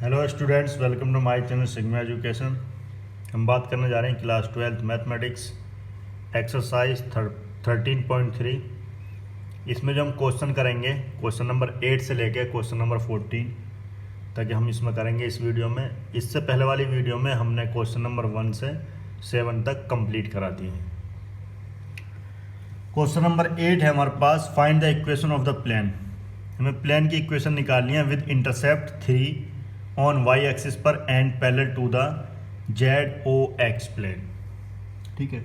Hello students, welcome to my channel Sigma Education. हम बात करने जा रहे हैं क्लास 12 मैथमेटिक्स एक्सरसाइज 13.3। इसमें जो हम क्वेश्चन करेंगे क्वेश्चन नंबर 8 से लेके क्वेश्चन नंबर 14 तक हम इसमें करेंगे इस वीडियो में। इससे पहले वाली वीडियो में हमने क्वेश्चन नंबर 1 से 7 तक कंप्लीट करा दिए हैं। क्वेश्चन नंबर 8 है हमारे पास, find the equation of the plane. हमें प्लेन की इक्वेशन निकालनी है with intercept 3 on y axis पर and parallel to the z O x plane. ठीक है,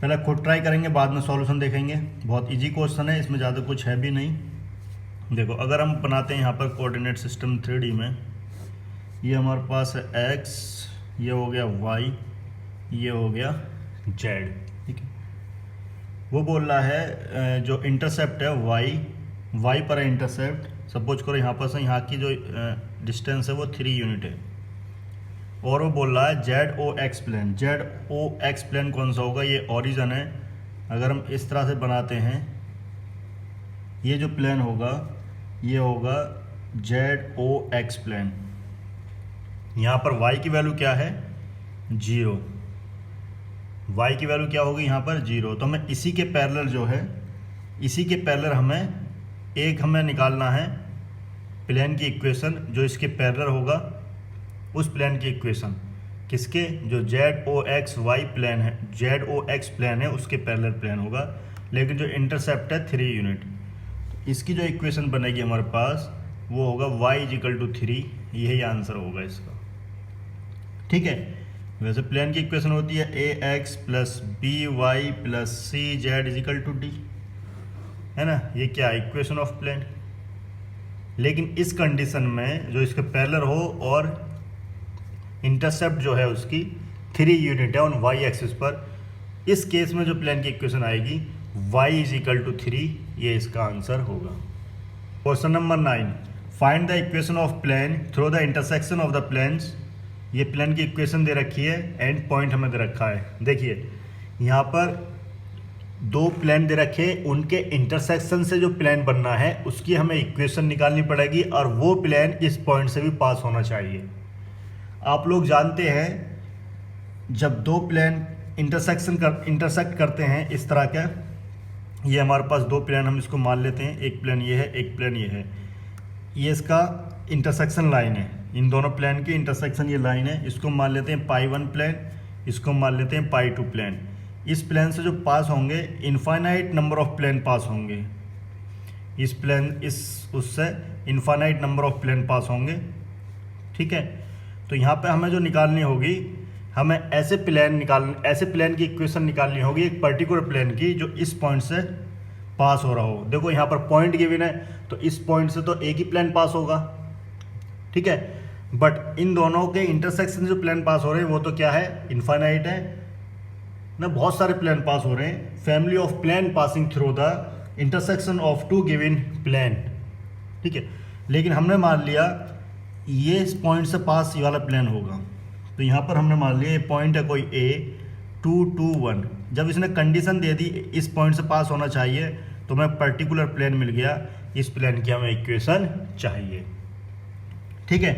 पहले खुद ट्राई करेंगे, बाद में सॉल्यूशन देखेंगे। बहुत इजी क्वेश्चन है, इसमें ज़्यादा कुछ है भी नहीं। देखो, अगर हम बनाते हैं यहाँ पर कोऑर्डिनेट सिस्टम 3D में, ये हमारे पास है x, ये हो गया y, ये हो गया z। ठीक है, वो बोल रहा है जो इंटरसेप्ट है y पर है इंटरसेप्ट। सपोज करो यहाँ पर से यहाँ की जो डिस्टेंस है वो 3 यूनिट है, और वो बोल रहा है जेड ओ एक्स प्लेन। जेड ओ एक्स प्लेन कौन सा होगा? ये ओरिजिन है। अगर हम इस तरह से बनाते हैं, ये जो प्लेन होगा ये होगा जेड ओ एक्स प्लेन। यहाँ पर y की वैल्यू क्या है? 0। y की वैल्यू क्या होगी यहाँ पर? 0। तो हमें इसी के पैरेलल जो है, इसी के पैरेलल हमें निकालना है प्लेन की इक्वेशन जो इसके पैरेलल होगा। उस प्लेन की इक्वेशन किसके? जो जेड ओ एक्स वाई प्लेन है, जेड ओ एक्स प्लेन है, उसके पैरेलल प्लेन होगा। लेकिन जो इंटरसेप्ट है 3 यूनिट, इसकी जो इक्वेशन बनेगी हमारे पास वो होगा y इजिकल टू 3। यही आंसर होगा इसका। ठीक है, वैसे प्लेन की इक्वेशन होती है a x plus b y plus c z equal to d, है ना। ये क्या है? Equation of plane. लेकिन इस कंडीशन में जो इसके पैरेलल हो और इंटरसेप्ट जो है उसकी 3 यूनिट है ऑन वाई एक्सिस पर, इस केस में जो प्लेन की इक्वेशन आएगी y इज इक्वल टू 3, ये इसका आंसर होगा। Question number 9, find the equation of plane through the intersection of the planes. ये प्लेन की इक्वेशन दे रखी है, एंड पॉइंट हमें दे रखा है। देखिए, यहाँ पर 2 प्लेन दे रखे, उनके इंटरसेक्शन से जो प्लेन बनना है उसकी हमें इक्वेशन निकालनी पड़ेगी, और वो प्लेन इस पॉइंट से भी पास होना चाहिए। आप लोग जानते हैं, जब 2 प्लेन इंटरसेक्ट करते हैं इस तरह का, ये हमारे पास 2 प्लेन, हम इसको मान लेते हैं, एक प्लेन ये है, एक प्लेन ये है। ये इसका इंटरसेक्शन लाइन है, इन दोनों प्लेन की इंटरसेक्शन ये लाइन है। इसको मान लेते हैं पाई 1 प्लेन, इसको मान लेते हैं पाई 2 प्लेन। इस प्लेन से जो पास होंगे, इनफाइनाइट नंबर ऑफ प्लेन पास होंगे। इस प्लेन उससे इनफाइनाइट नंबर ऑफ प्लेन पास होंगे। ठीक है, तो यहाँ पे हमें जो निकालनी होगी, हमें ऐसे प्लेन की इक्वेशन निकालनी होगी, एक पर्टिकुलर प्लेन की जो इस पॉइंट से पास हो रहा हो। देखो यहाँ पर पॉइंट गिवन है, तो इस पॉइंट से तो एक ही प्लेन पास होगा। ठीक है, बट इन दोनों के इंटरसेक्शन जो प्लेन पास हो रहे हैं वो तो क्या है? इनफाइनाइट है ना, बहुत सारे प्लेन पास हो रहे हैं। Family of plane passing through the intersection of 2 given plane. ठीक है, लेकिन हमने मान लिया ये इस पॉइंट से पास ये वाला प्लेन होगा, तो यहाँ पर हमने मान लिया ये पॉइंट है कोई A 2 2 1। जब इसने कंडीशन दे दी इस पॉइंट से पास होना चाहिए, तो हमें पर्टिकुलर प्लेन मिल गया, इस प्लेन की हमें इक्वेशन चाहिए। ठीक है,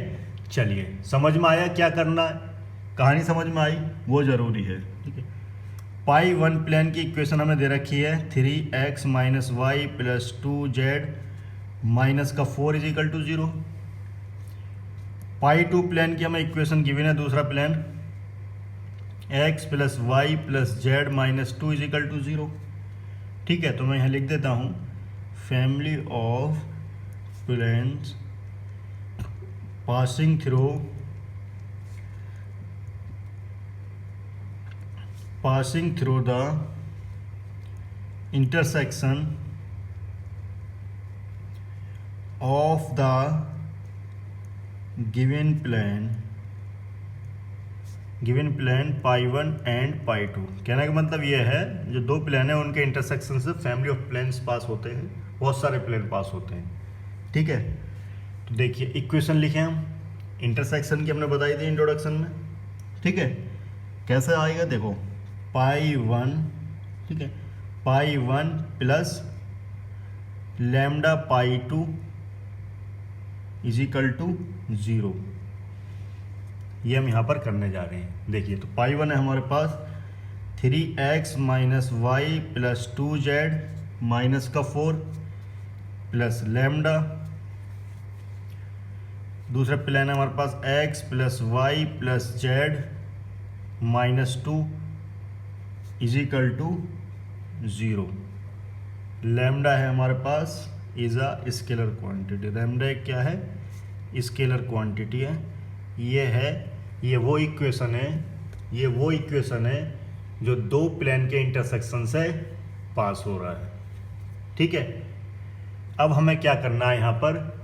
चलिए, समझ में आया क्या करना है? कहानी समझ में आई, वो ज़रूरी है। ठीक है, पाई 1 प्लेन की इक्वेशन हमें दे रखी है 3x minus y plus 2z minus का 4 is equal to 0। Pi 2 plane की हमें इक्वेशन गिवन है, दूसरा plane x plus y plus z minus 2 is equal to 0। ठीक है, तो मैं यहाँ लिख देता हूँ, family of planes passing through the intersection of the given plane pi 1 and pi 2। कहने का मतलब ये है, जो 2 प्लेन है उनके इंटरसेक्शन से फैमिली ऑफ प्लेन्स पास होते हैं, बहुत सारे प्लेन पास होते हैं। ठीक है, तो देखिए इक्वेशन लिखे हम, इंटरसेक्शन की हमने बताई थी इंट्रोडक्शन में। ठीक है, कैसे आएगा? देखो, पाई 1, ठीक है, pi 1 plus lambda pi 2 is equal to 0। ये हम यहाँ पर करने जा रहे हैं। देखिए तो पाई 1 है हमारे पास 3x minus y plus 2z minus का 4 प्लस लैम्डा। दूसरा प्लान है हमारे पास x plus y plus z minus 2 is equal to 0। Lambda है हमारे पास is a scalar quantity. Lambda क्या है? स्केलर क्वांटिटी है। ये वो इक्वेशन है जो दो प्लेन के इंटरसेक्शन से पास हो रहा है। ठीक है, अब हमें क्या करना है, यहाँ पर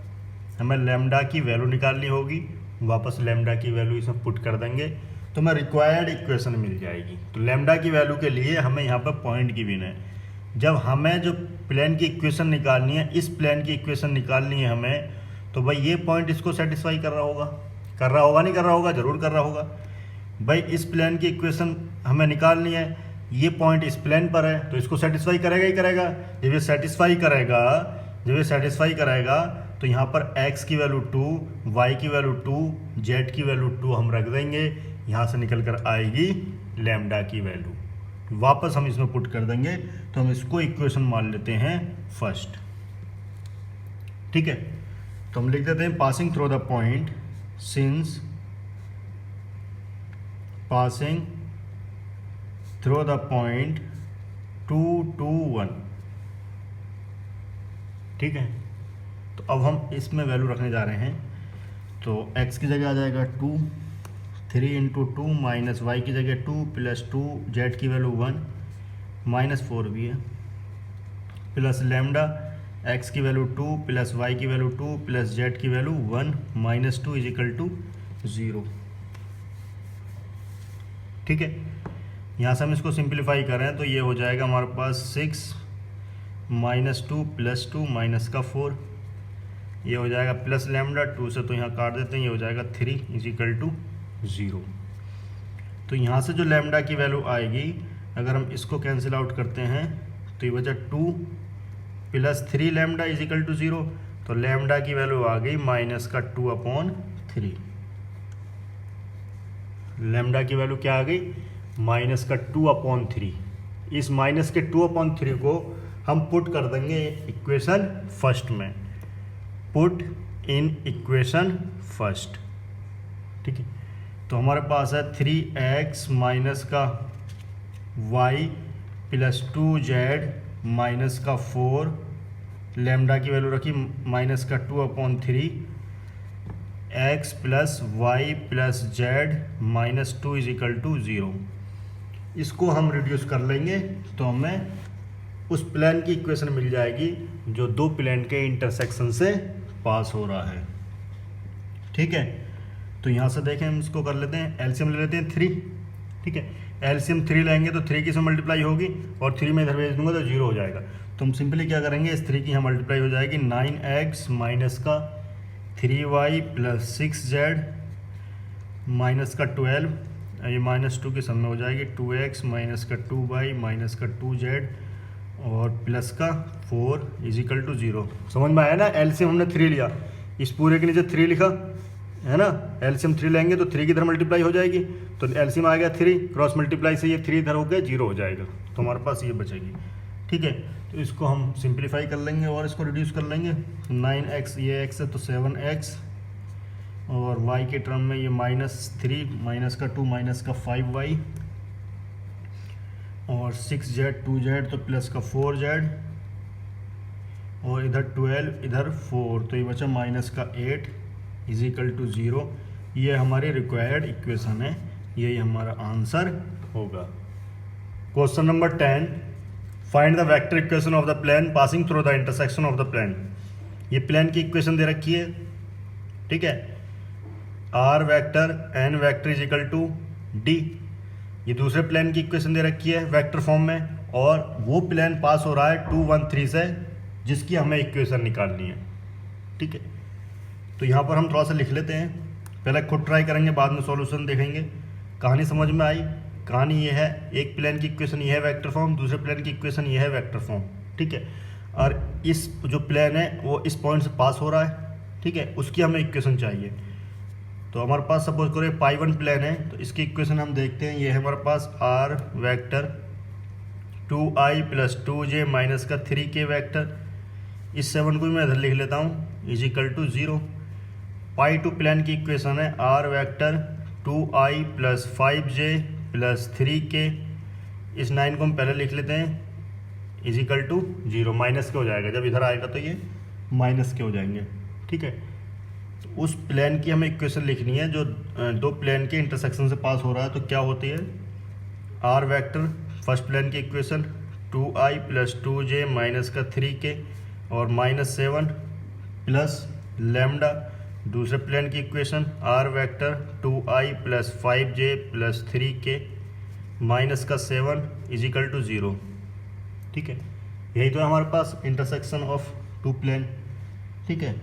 हमें लैम्डा की वैल्यू निकालनी होगी। वापस लैम्डा की वैल्यू इसमें पुट कर देंगे तो हमें रिक्वायर्ड इक्वेशन मिल जाएगी। तो लैम्डा की वैल्यू के लिए हमें यहाँ पर पॉइंट गिवन है। जब हमें जो प्लेन की इक्वेशन निकालनी है, इस प्लेन की इक्वेशन निकालनी है हमें, तो भाई ये पॉइंट इसको सेटिस्फाई कर रहा होगा नहीं कर रहा होगा? जरूर कर रहा होगा। भाई इस प्लेन की इक्वेशन हमें निकालनी है, ये पॉइंट इस प्लेन पर है तो इसको सेटिस्फाई करेगा ही करेगा। जब ये सेटिस्फाई करेगा तो यहाँ पर x की वैल्यू 2, y की वैल्यू 2, z की वैल्यू 2 हम रख देंगे। यहाँ से निकल कर आएगी लैम्डा की वैल्यू। वापस हम इसमें पुट कर देंगे तो हम इसको इक्वेशन मान लेते हैं फर्स्ट। ठीक है, तो हम लिख देते हैं passing through the point since passing through the point 2 2 1। ठीक है, तो अब हम इसमें वैल्यू रखने जा रहे हैं। तो x की जगह आ जाएगा 2, 3 इंटू 2 माइनस वाई की जगह 2 प्लस 2, z की वैल्यू 1 माइनस 4 भी है, प्लस लैम्डा x की वैल्यू 2 प्लस y की वैल्यू 2 प्लस z की value 1 minus 2 is equal to 0। ठीक है, यहाँ से हम इसको सिंप्लीफाई करें तो ये हो जाएगा हमारे पास 6 माइनस 2 प्लस 2 माइनस का 4, ये हो जाएगा प्लस लैम्डा 2 से तो यहाँ काट देते हैं, ये हो जाएगा 3 इज इक्वल टू 0। तो यहाँ से जो लैम्डा की वैल्यू आएगी, अगर हम इसको कैंसिल आउट करते हैं तो ये बचा 2 plus 3 lambda is equal to 0। तो लैम्डा की वैल्यू आ गई माइनस का 2/3। लैम्डा की वैल्यू क्या आ गई? माइनस का 2/3। इस माइनस के 2/3 को हम पुट कर देंगे इक्वेशन फर्स्ट में। Put in equation first. ठीक है, तो हमारे पास है 3x माइनस का y प्लस 2z माइनस का 4, लैम्डा की वैल्यू रखी माइनस का 2/3, x plus y plus z minus 2 is equal to 0। इसको हम रिड्यूस कर लेंगे तो हमें उस प्लेन की इक्वेशन मिल जाएगी जो दो प्लेन के इंटरसेक्शन से पास हो रहा है। ठीक है, तो यहाँ से देखें हम इसको कर लेते हैं, एलसीएम ले लेते हैं 3। ठीक है, एलसीएम 3 लेंगे तो 3 की से मल्टीप्लाई होगी और 3 में इधर भेज दूंगा तो 0 हो जाएगा। तो हम सिंपली क्या करेंगे, इस 3 की यहाँ मल्टीप्लाई हो जाएगी 9x माइनस का 3y प्लस 6z माइनस का 12, ये माइनस 2 के सम में हो जाएगी 2x माइनस का 2y माइनस का 2z और प्लस का 4 इज इक्वल टू 0। समझ में आया ना? एलसीएम हमने 3 लिया, इस पूरे के नीचे 3 लिखा है ना। एलसीएम 3 लेंगे तो 3 की इधर मल्टीप्लाई हो जाएगी, तो एलसीएम आ गया 3, क्रॉस मल्टीप्लाई से ये 3 इधर हो गया 0 हो जाएगा, तो हमारे पास ये बचेगी। ठीक है, तो इसको हम सिंप्लीफाई कर लेंगे और इसको रिड्यूस कर लेंगे। 9x ये x है तो 7x और y के टर्म में ये -3 माइनस का 2 माइनस का 5y और 6z 2z तो प्लस का 4z और इधर 12 इधर 4 तो ये बचा माइनस का 8 इज इक्वल टू 0। ये हमारी रिक्वायर्ड इक्वेशन है, यही हमारा आंसर होगा। Question number 10, find the vector equation of the plane passing through the intersection of the plane. ये प्लेन की इक्वेशन दे रखी है। ठीक है, r vector n vector is equal to d। ये दूसरे प्लेन की इक्वेशन दे रखी है वेक्टर फॉर्म में, और वो प्लेन पास हो रहा है 2 1 3 से, जिसकी हमें इक्वेशन निकालनी है। ठीक है, तो यहाँ पर हम थोड़ा सा लिख लेते हैं, पहले खुद ट्राई करेंगे बाद में सॉल्यूशन देखेंगे। कहानी समझ में आई? कहानी ये है, एक प्लेन की इक्वेशन ये है वेक्टर फॉर्म, दूसरे प्लेन की इक्वेशन ये है वेक्टर फॉर्म। ठीक है, और इस जो प्लेन है वो इस पॉइंट से पास हो रहा है। ठीक है, उसकी हमें इक्वेशन चाहिए। तो हमारे पास सपोज करो पाई 1 प्लेन है, तो इसकी इक्वेशन हम देखते हैं। ये है हमारे पास r vector 2i plus 2j minus का 3k वेक्टर, इस 7 को मैं इधर लिख लेता हूँ, is equal to 0। Pi 2 plane की इक्वेशन है r vector 2i plus 5j plus 3k, इस 9 को हम पहले लिख लेते हैं, इज इक्वल टू 0। माइनस के हो जाएगा, जब इधर आएगा तो ये माइनस के हो जाएंगे, ठीक है। तो उस प्लेन की हमें इक्वेशन लिखनी है जो दो प्लेन के इंटरसेक्शन से पास हो रहा है। तो क्या होती है, आर वेक्टर फर्स्ट प्लेन की equation 2i plus 2j minus का 3k और -7 प्लस लेमडा, दूसरे प्लेन की equation are vector 2i plus 5j plus 3k minus का 7 इज इक्वल टू 0, ठीक है। यही तो है हमारे पास इंटरसेक्शन ऑफ टू प्लेन, ठीक है।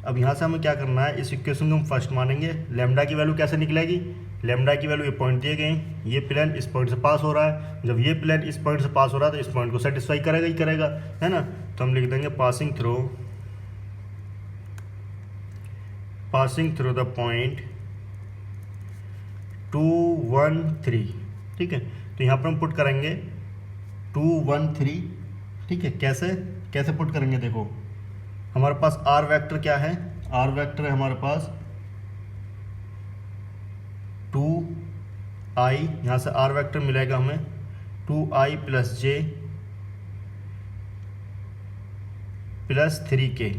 अब यहाँ से हमें क्या करना है, इस इक्वेशन को हम फर्स्ट मानेंगे। लेमडा की वैल्यू कैसे निकलेगी, लेमडा की वैल्यू ये पॉइंट दिए गए हैं, ये प्लेन इस पॉइंट से पास हो रहा है, जब ये प्लेन इस पॉइंट से पास हो रहा है तो इस पॉइंट को सेटिस्फाई करेगा ही करेगा, है ना। तो हम लिख देंगे पासिंग थ्रू द पॉइंट 2 1 3, ठीक है। तो यहाँ पर हम पुट करेंगे 2 1 3, ठीक है। कैसे पुट करेंगे, देखो हमारे पास आर वेक्टर क्या है, आर वेक्टर है हमारे पास 2i, यहाँ से आर वेक्टर मिलेगा हमें 2i plus j plus 3k,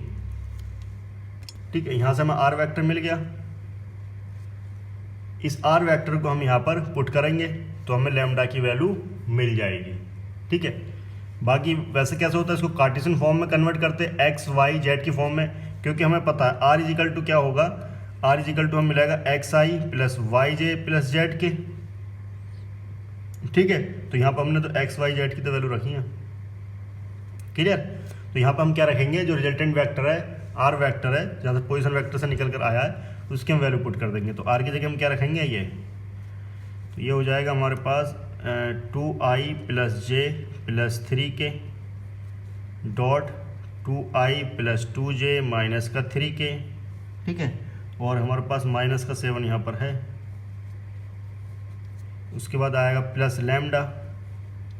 ठीक है। यहाँ से हमें आर वेक्टर मिल गया, इस आर वेक्टर को हम यहाँ पर पुट करेंगे तो हमें लेमडा की वैल्यू मिल जाएगी, ठीक है। बाकी वैसे कैसे होता है, इसको कार्टेशियन फॉर्म में कन्वर्ट करते हैं एक्स वाई जेड की फॉर्म में, क्योंकि हमें पता है आर इजिकल टू क्या होगा, आर इजिकल टू हमें मिलेगा एक्स आई प्लस वाई जे प्लस जेड के, ठीक है। तो यहाँ पर हमने तो एक्स वाई जेड की तो वैल्यू रखी है, क्लियर। तो यहाँ पर हम क्या रखेंगे, जो रिजल्टेंट वेक्टर है आर वेक्टर है, जहाँ से पोजीशन वेक्टर से निकल कर आया है, उसकी हम वैल्यू पुट कर देंगे। तो आर की जगह हम क्या रखेंगे, ये तो ये हो जाएगा हमारे पास 2i plus j plus 3k dot 2i plus 2j minus का 3k, ठीक है। और हमारे पास माइनस का 7 यहाँ पर है, उसके बाद आएगा प्लस लेमडा,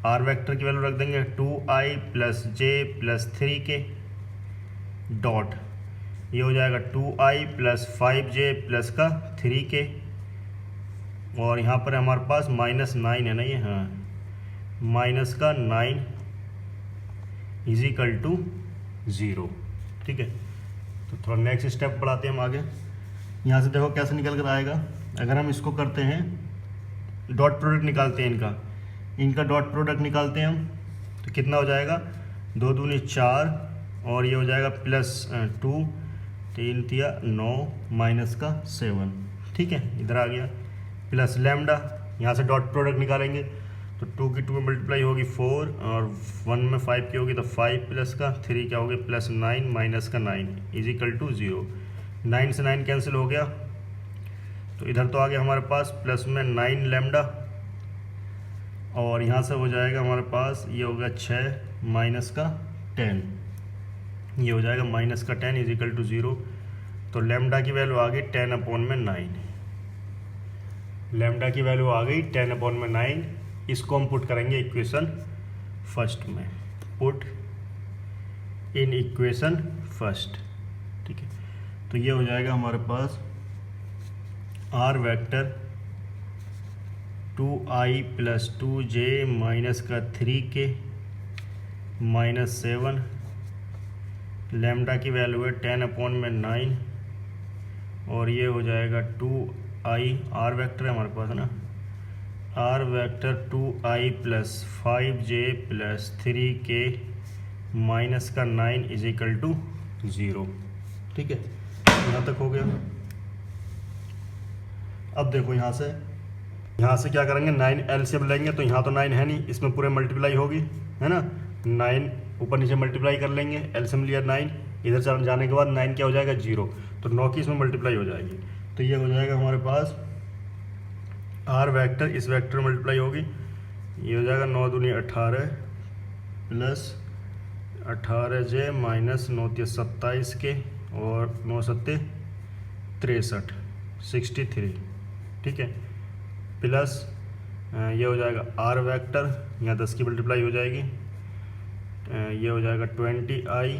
आर वेक्टर की वैल्यू रख देंगे 2i plus j plus 3k dot, ये हो जाएगा 2i प्लस 5j प्लस का 3k, और यहाँ पर हमारे पास -9 है ना ये, हाँ, माइनस का 9 इज इक्वल टू 0, ठीक है। तो थोड़ा नेक्स्ट स्टेप बढ़ाते हैं हम आगे। यहाँ से देखो कैसे निकल कर आएगा, अगर हम इसको करते हैं डॉट प्रोडक्ट निकालते हैं, इनका डॉट प्रोडक्ट निकालते हैं हम, तो कितना हो जाएगा, 2 दूनी 4 और ये हो जाएगा +2, 3 तिया 9 माइनस का 7, ठीक है। इधर आ गया प्लस लेमडा, यहाँ से डॉट प्रोडक्ट निकालेंगे तो 2 की 2 में मल्टीप्लाई होगी 4 और 1 में 5 की होगी तो 5 प्लस का 3 क्या होगी +9 माइनस का 9 इज इक्वल टू 0। 9 से 9 कैंसिल हो गया, तो इधर तो आ गया हमारे पास प्लस में 9 लेमडा, और यहाँ से हो जाएगा हमारे पास ये होगा 6 माइनस का 10, ये हो जाएगा माइनस का 10 इज इक्वल टू 0। तो लेमडा की वैल्यू आ गई 10/9, लेमडा की वैल्यू आ गई 10/9। इसको हम पुट करेंगे इक्वेशन फर्स्ट में, पुट इन इक्वेशन फर्स्ट, ठीक है। तो ये हो जाएगा हमारे पास r vector 2i plus 2j minus का 3k -7, लेमडा की वैल्यू है 10/9, और ये हो जाएगा 2i, आर वेक्टर है हमारे पास है ना, r vector 2i plus 5j plus 3k minus का 9 इज इक्वल टू 0, ठीक है। यहाँ तक हो गया। अब देखो यहाँ से क्या करेंगे, 9 एलसीएम लेंगे, तो यहाँ तो 9 है नहीं, इसमें पूरे मल्टीप्लाई होगी, है ना, 9 ऊपर नीचे मल्टीप्लाई कर लेंगे, एलसीएम लिया 9, इधर से जाने के बाद 9 क्या हो जाएगा 0, तो 9 की इसमें मल्टीप्लाई हो जाएगी। तो ये हो जाएगा हमारे पास आर वेक्टर इस वेक्टर में मल्टीप्लाई होगी, ये हो जाएगा 9 दूनी 18 प्लस 18j माइनस 9 27 के, और 9 सत्ते 63, 63, ठीक है, प्लस ये हो जाएगा आर वेक्टर, यहाँ 10 की मल्टीप्लाई हो जाएगी, ये हो जाएगा 20i,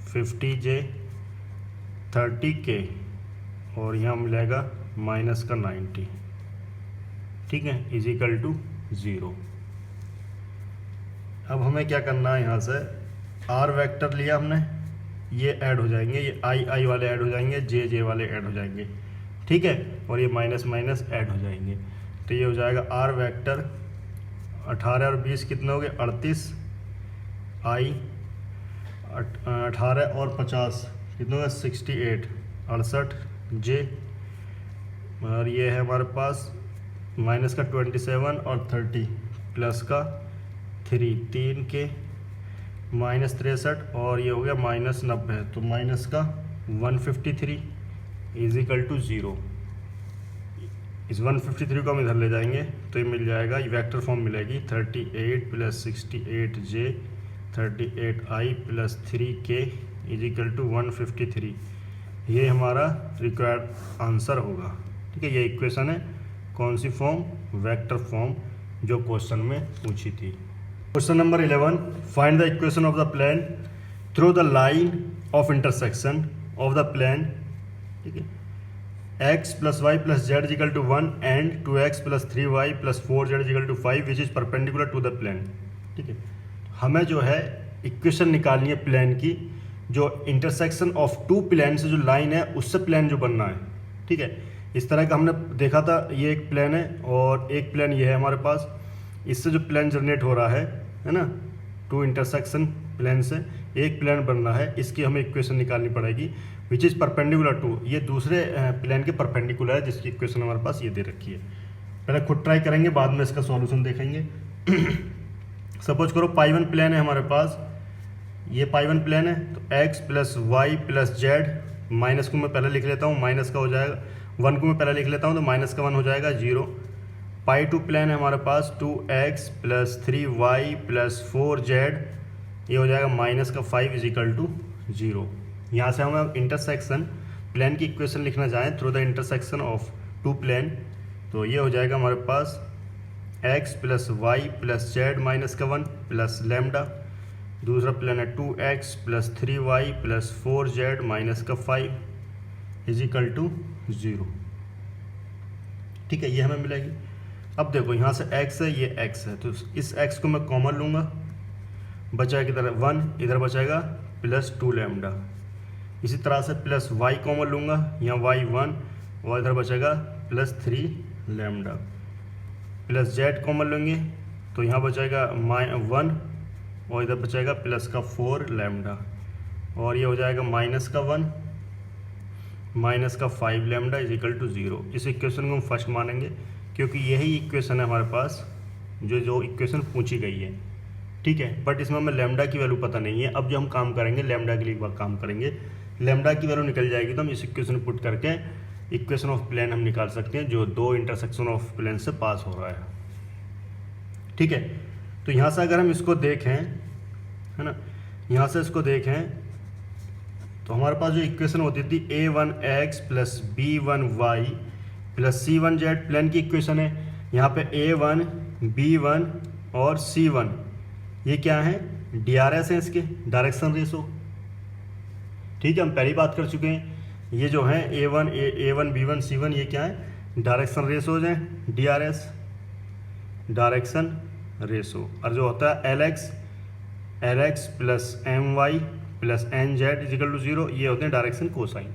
50j, 30k, और यहाँ मिलेगा माइनस का 90, ठीक है, इजिकल टू 0। अब हमें क्या करना है, यहाँ से आर वेक्टर लिया हमने, ये ऐड हो जाएंगे, ये आई वाले ऐड हो जाएंगे, जे वाले ऐड हो जाएंगे, ठीक है, और ये माइनस माइनस ऐड हो जाएंगे। तो ये हो जाएगा आर वेक्टर 18 और 20 कितने हो गए 38, आई 18 और 50 कितने हो गए 68, 68 जे, और ये है हमारे पास माइनस का 27 और 30 प्लस का 3 के माइनस 63, और ये हो गया माइनस 90, तो माइनस का 153 इजिकल टू 0। इस 153 को हम इधर ले जाएंगे तो ये मिल जाएगा, ये वेक्टर फॉर्म मिलेगी 38 plus 68j 38i plus 3k is equal to 153। ये हमारा रिक्वायर्ड आंसर होगा, ठीक है। ये इक्वेशन है कौन सी फॉर्म, वेक्टर फॉर्म, जो क्वेश्चन में पूछी थी। Question number 11, find the equation of the plane through the line of intersection of the plane, ठीक है, x plus y plus z equal to 1 and 2x plus 3y plus 4z equal to 5 which is perpendicular to the plane, ठीक है। हमें जो है equation निकालनी है plane की, जो इंटरसेक्शन ऑफ टू प्लेन से जो लाइन है उससे प्लेन जो बनना है, ठीक है। इस तरह का हमने देखा था, ये एक प्लेन है और एक प्लेन ये है हमारे पास, इससे जो प्लेन जनरेट हो रहा है ना, टू इंटरसेक्शन प्लेन से एक प्लेन बनना है, इसकी हमें इक्वेशन निकालनी पड़ेगी विच इज़ परपेंडिकुलर टू, ये दूसरे प्लेन के परपेंडिकुलर है, जिसकी इक्वेशन हमारे पास ये दे रखी है। पहले खुद ट्राई करेंगे, बाद में इसका सॉल्यूशन देखेंगे। सपोज करो पाई 1 प्लेन है हमारे पास, ये पाई 1 प्लेन है, तो x plus y plus z, minus को मैं पहले लिख लेता हूँ, माइनस का हो जाएगा 1 को मैं पहले लिख लेता हूँ, तो माइनस का 1 हो जाएगा 0। पाई 2 प्लेन है हमारे पास 2x plus 3y plus 4z, ये हो जाएगा माइनस का 5 इजिकल टू 0। यहाँ से हम इंटरसेक्शन प्लेन की इक्वेशन लिखना चाहें through the intersection of two plane, तो ये हो जाएगा हमारे पास x plus y plus z minus का 1 प्लस लेमडा, दूसरा प्लेन है 2x plus 3y plus 4z minus का 5 इजिकल टू 0, ठीक है, ये हमें मिलेगी। अब देखो यहाँ से x है, ये x है, तो इस x को मैं कॉमन लूँगा, बचा किधर 1, इधर बचाएगा प्लस 2 लेमडा। इसी तरह से प्लस y कॉमन लूँगा, यहाँ y 1 और इधर बचेगा plus 3 lambda, plus z common लेंगे तो यहाँ बचेगा 1 और इधर बचेगा प्लस का 4 लेमडा, और ये हो जाएगा माइनस का 1 माइनस का 5 लेमडा इजिकल टू 0। इस इक्वेशन को हम फर्स्ट मानेंगे क्योंकि यही इक्वेशन है हमारे पास जो इक्वेशन पूछी गई है, ठीक है। बट इसमें हमें लेमडा की वैल्यू पता नहीं है। अब जो हम काम करेंगे लेमडा के लिए एक बार काम करेंगे, लेमडा की वैल्यू निकल जाएगी तो हम इस इक्वेशन पुट करके इक्वेशन ऑफ प्लेन हम निकाल सकते हैं जो दो इंटरसेक्शन ऑफ प्लेन से पास हो रहा है, ठीक है। तो यहाँ से अगर हम इसको देखें, है ना, यहाँ से इसको देखें तो हमारे पास जो इक्वेशन होती थी a1x plus b1y plus c1z plane की इक्वेशन है। यहाँ पे a1 b1 और c1 ये क्या है, DRS है, इसके डायरेक्शन रेशो, ठीक है, हम पहली बात कर चुके हैं। ये जो है a1 b1 c1 ये क्या है, डायरेक्शन रेशोज हैं, DRS डायरेक्शन रेशो, और जो होता है LX plus my plus nz equal to 0, ये होते हैं डायरेक्शन कोसाइन,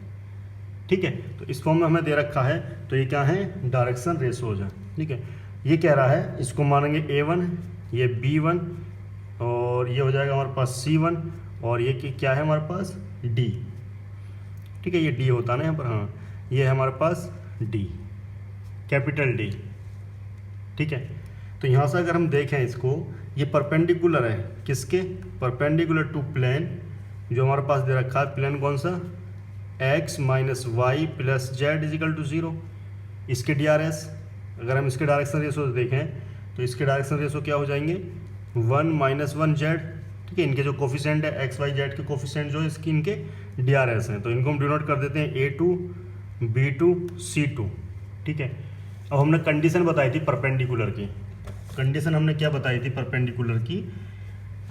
ठीक है। तो इस फॉर्म में हमें दे रखा है, तो ये क्या है, डायरेक्शन रेशोज है, ठीक है। ये कह रहा है इसको मानेंगे a1, ये b1 और ये हो जाएगा हमारे पास c1, और ये क्या है हमारे पास d, ठीक है, ये d होता है ना यहाँ पर, हाँ, ये है हमारे पास d, कैपिटल D, ठीक है। तो यहाँ से अगर हम देखें इसको, ये परपेंडिकुलर है किसके, परपेंडिकुलर टू प्लेन जो हमारे पास दे रखा है, प्लेन कौन सा, x minus y plus z equal to 0। इसके DRS अगर हम इसके डायरेक्शन रेशो देखें तो इसके डायरेक्शन रेशो क्या हो जाएंगे, 1 माइनस 1 जेड, ठीक है। इनके जो कोफिशिएंट है x y z के कोफिशिएंट जो है इसकी इनके DRS हैं, तो इनको हम डिनोट कर देते हैं A2 B2 C2। ठीक है, अब हमने कंडीशन बताई थी परपेंडिकुलर की। कंडीशन हमने क्या बताई थी परपेंडिकुलर की,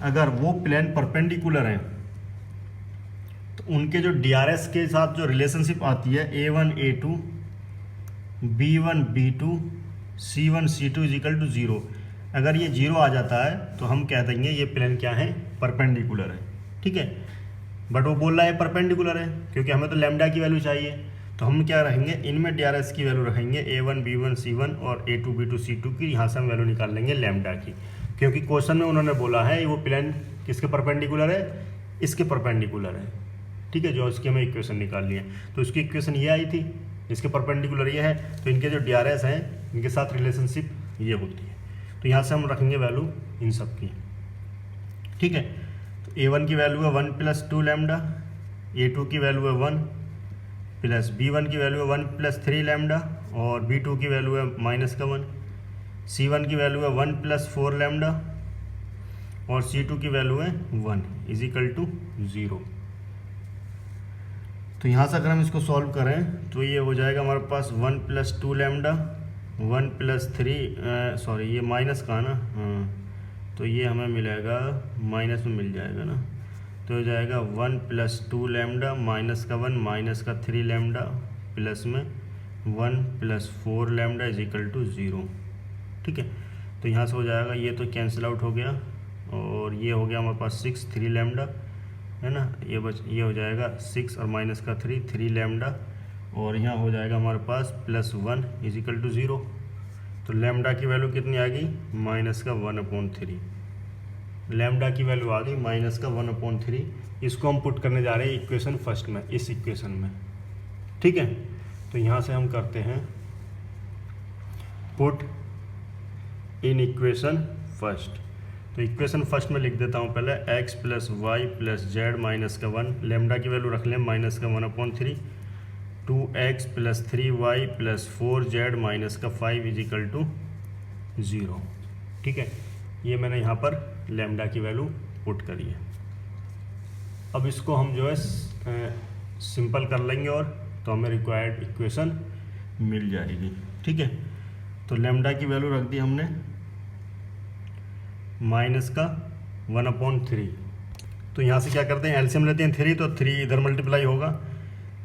अगर वो प्लेन परपेंडिकुलर हैं तो उनके जो DRS के साथ जो रिलेशनशिप आती है A1 A2 B1 B2 C1 C2 is equal to 0, अगर ये 0 आ जाता है तो हम कह देंगे ये प्लेन क्या है, परपेंडिकुलर है। ठीक है, बट वो बोल रहा है परपेंडिकुलर है, क्योंकि हमें तो लैम्डा की वैल्यू चाहिए, तो हम क्या रखेंगे, इनमें DRS की वैल्यू रखेंगे A1 B1 C1 और A2 B2 C2 की। यहाँ से हम वैल्यू निकाल लेंगे लैम्डा की, क्योंकि क्वेश्चन में उन्होंने बोला है वो प्लेन किसके परपेंडिकुलर है, इसके परपेंडिकुलर है। ठीक है, जो इसकी हमें इक्वेशन निकालनी है, तो इसकी इक्वेशन ये आई थी, इसके परपेंडिकुलर ये है, तो इनके जो DRS हैं इनके साथ रिलेशनशिप ये होती है। तो यहाँ से हम रखेंगे वैल्यू इन सब की। ठीक है, तो A1 की वैल्यू है 1 + 2 लैम्डा, A2 की वैल्यू है 1 प्लस B1 की वैल्यू है 1 + 3 लैम्डा और B2 की वैल्यू है -1, C1 की वैल्यू है 1 + 4 लैम्डा और C2 की वैल्यू है 1 इजिकल टू 0। तो यहाँ से अगर हम इसको सॉल्व करें तो ये हो जाएगा हमारे पास 1 + 2 लैम्डा 1 + 3 सॉरी ये माइनस का ना, हाँ, तो ये हमें मिलेगा माइनस में मिल जाएगा ना, तो हो जाएगा 1 + 2 लैम्डा माइनस का 1 माइनस का 3 लैम्डा प्लस में 1 + 4 लैम्डा इजिकल टू 0। ठीक है, तो यहाँ से हो जाएगा, ये तो कैंसिल आउट हो गया और ये हो गया हमारे पास 6 3 लैम्डा है ना, ये हो जाएगा 6 और माइनस का 3 लैम्डा और यहाँ हो जाएगा हमारे पास +1 इजिकल टू 0। तो लैम्डा की वैल्यू कितनी आ गई, -1/3। लैम्डा की वैल्यू आ गई -1/3। इसको हम पुट करने जा रहे हैं इक्वेशन फर्स्ट में, इस इक्वेशन में। ठीक है, तो यहाँ से हम करते हैं पुट इन इक्वेशन फर्स्ट। तो इक्वेशन फर्स्ट में लिख देता हूँ पहले x + y + z -1, लैम्डा की वैल्यू रख लें -1/3, 2x + 3y + 4z -5 is equal to 0। ठीक है, ये मैंने यहाँ पर लैम्डा की वैल्यू पुट करी है। अब इसको हम जो है सिंपल कर लेंगे और तो हमें रिक्वायर्ड इक्वेशन मिल जाएगी। ठीक है, तो लैम्डा की वैल्यू रख दी हमने -1/3। तो यहाँ से क्या करते हैं, एलसीएम लेते हैं 3, तो 3 इधर मल्टीप्लाई होगा,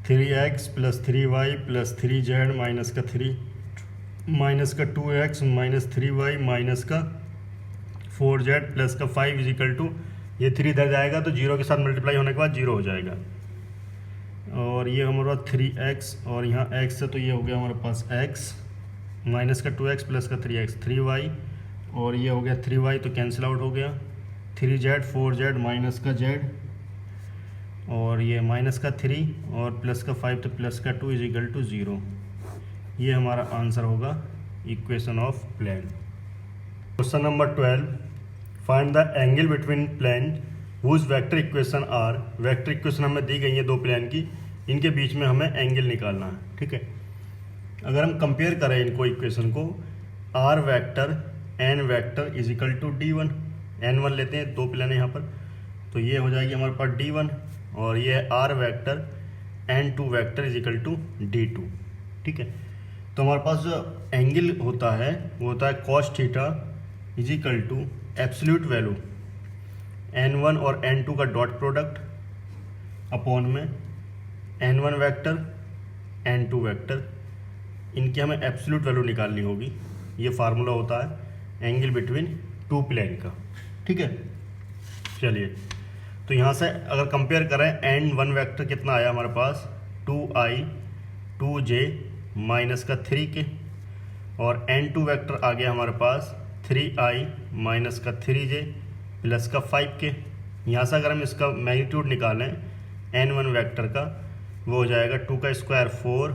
3x + 3y + 3z -3 -2x -3y -4z +5 is equal to, ये 3 इधर जाएगा तो 0 के साथ मल्टीप्लाई होने के बाद 0 हो जाएगा और ये हमारे पास 3x और यहाँ x है तो ये हो गया हमारे पास x -2x + 3x 3y और ये हो गया 3y तो कैंसिल आउट हो गया, 3z 4z -z और ये -3 और +5 तो +2 इजिकल टू 0। ये हमारा आंसर होगा equation of plane. Question number 12, find the angle between plane whose vector equation are. Vector equation हमें दी गई है दो प्लेन की, इनके बीच में हमें एंगल निकालना है। ठीक है, अगर हम कंपेयर करें इनको इक्वेशन को, r vector n vector equal to d1, n1 लेते हैं, दो प्लेन है यहाँ पर, तो ये हो जाएगी हमारे पास d1 और ये r vector n2 vector equal to d2। ठीक है, तो हमारे पास जो एंगल होता है वो होता है cos theta equal to absolute value n1 और n2 का डॉट प्रोडक्ट अपॉन में n1 वेक्टर n2 वेक्टर, इनकी हमें एब्सोल्यूट वैल्यू निकालनी होगी। ये फार्मूला होता है एंगल बिटवीन टू प्लेन का। ठीक है, चलिए, तो यहाँ से अगर कंपेयर करें n1 वेक्टर कितना आया हमारे पास 2i 2j -3 के और n2 वेक्टर आ गया हमारे पास 3i -3j +5 के। यहाँ से अगर हम इसका मैग्नीट्यूड निकालें n1 वेक्टर का, वो हो जाएगा 2 का स्क्वायर 4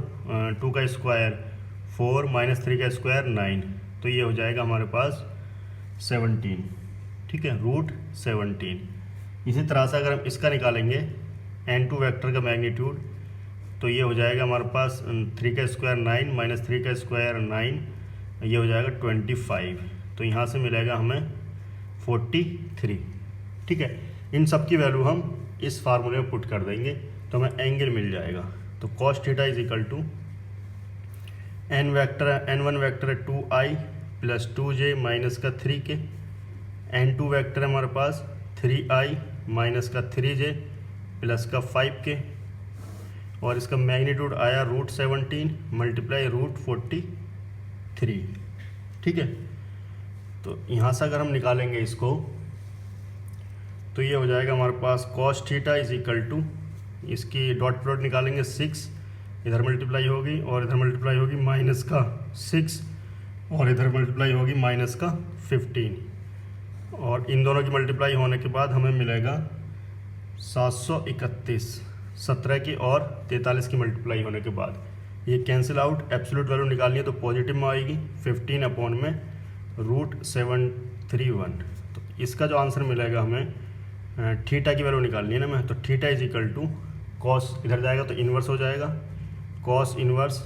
2 का स्क्वायर 4 -3 का स्क्वायर 9, तो ये हो जाएगा हमारे पास 17। ठीक है, √17। इसी तरह से अगर हम इसका निकालेंगे n2 वेक्टर का मैग्नीट्यूड, तो ये हो जाएगा हमारे पास 3 का स्क्वायर 9 -3 का स्क्वायर 9, ये हो जाएगा 25। तो यहाँ से मिलेगा हमें 43। ठीक है, इन सब की वैल्यू हम इस फार्मूले में पुट कर देंगे तो हमें एंगल मिल जाएगा। तो cos theta is equal to n1 vector है 2i प्लस 2j माइनस का 3k, n2 वेक्टर है हमारे पास 3i माइनस का 3j प्लस का 5k, और इसका मैग्नीट्यूड आया √17 मल्टीप्लाई √43। ठीक है, तो यहाँ से अगर हम निकालेंगे इसको तो ये हो जाएगा हमारे पास cos theta is equal to, इसकी डॉट प्रोडक्ट निकालेंगे 6, इधर मल्टीप्लाई होगी और इधर मल्टीप्लाई होगी माइनस का 6 और इधर मल्टीप्लाई होगी माइनस का 15, और इन दोनों की मल्टीप्लाई होने के बाद हमें मिलेगा 731, 17 की और 43 की मल्टीप्लाई होने के बाद ये कैंसिल आउट, एब्सोल्यूट वैल्यू निकालनी है तो पॉजिटिव में आएगी 15 अपॉन में √731। तो इसका जो आंसर मिलेगा हमें थीटा की वैल्यू निकालनी है ना मैं, तो theta is equal to cos, इधर जाएगा तो इन्वर्स हो जाएगा, कॉस इन्वर्स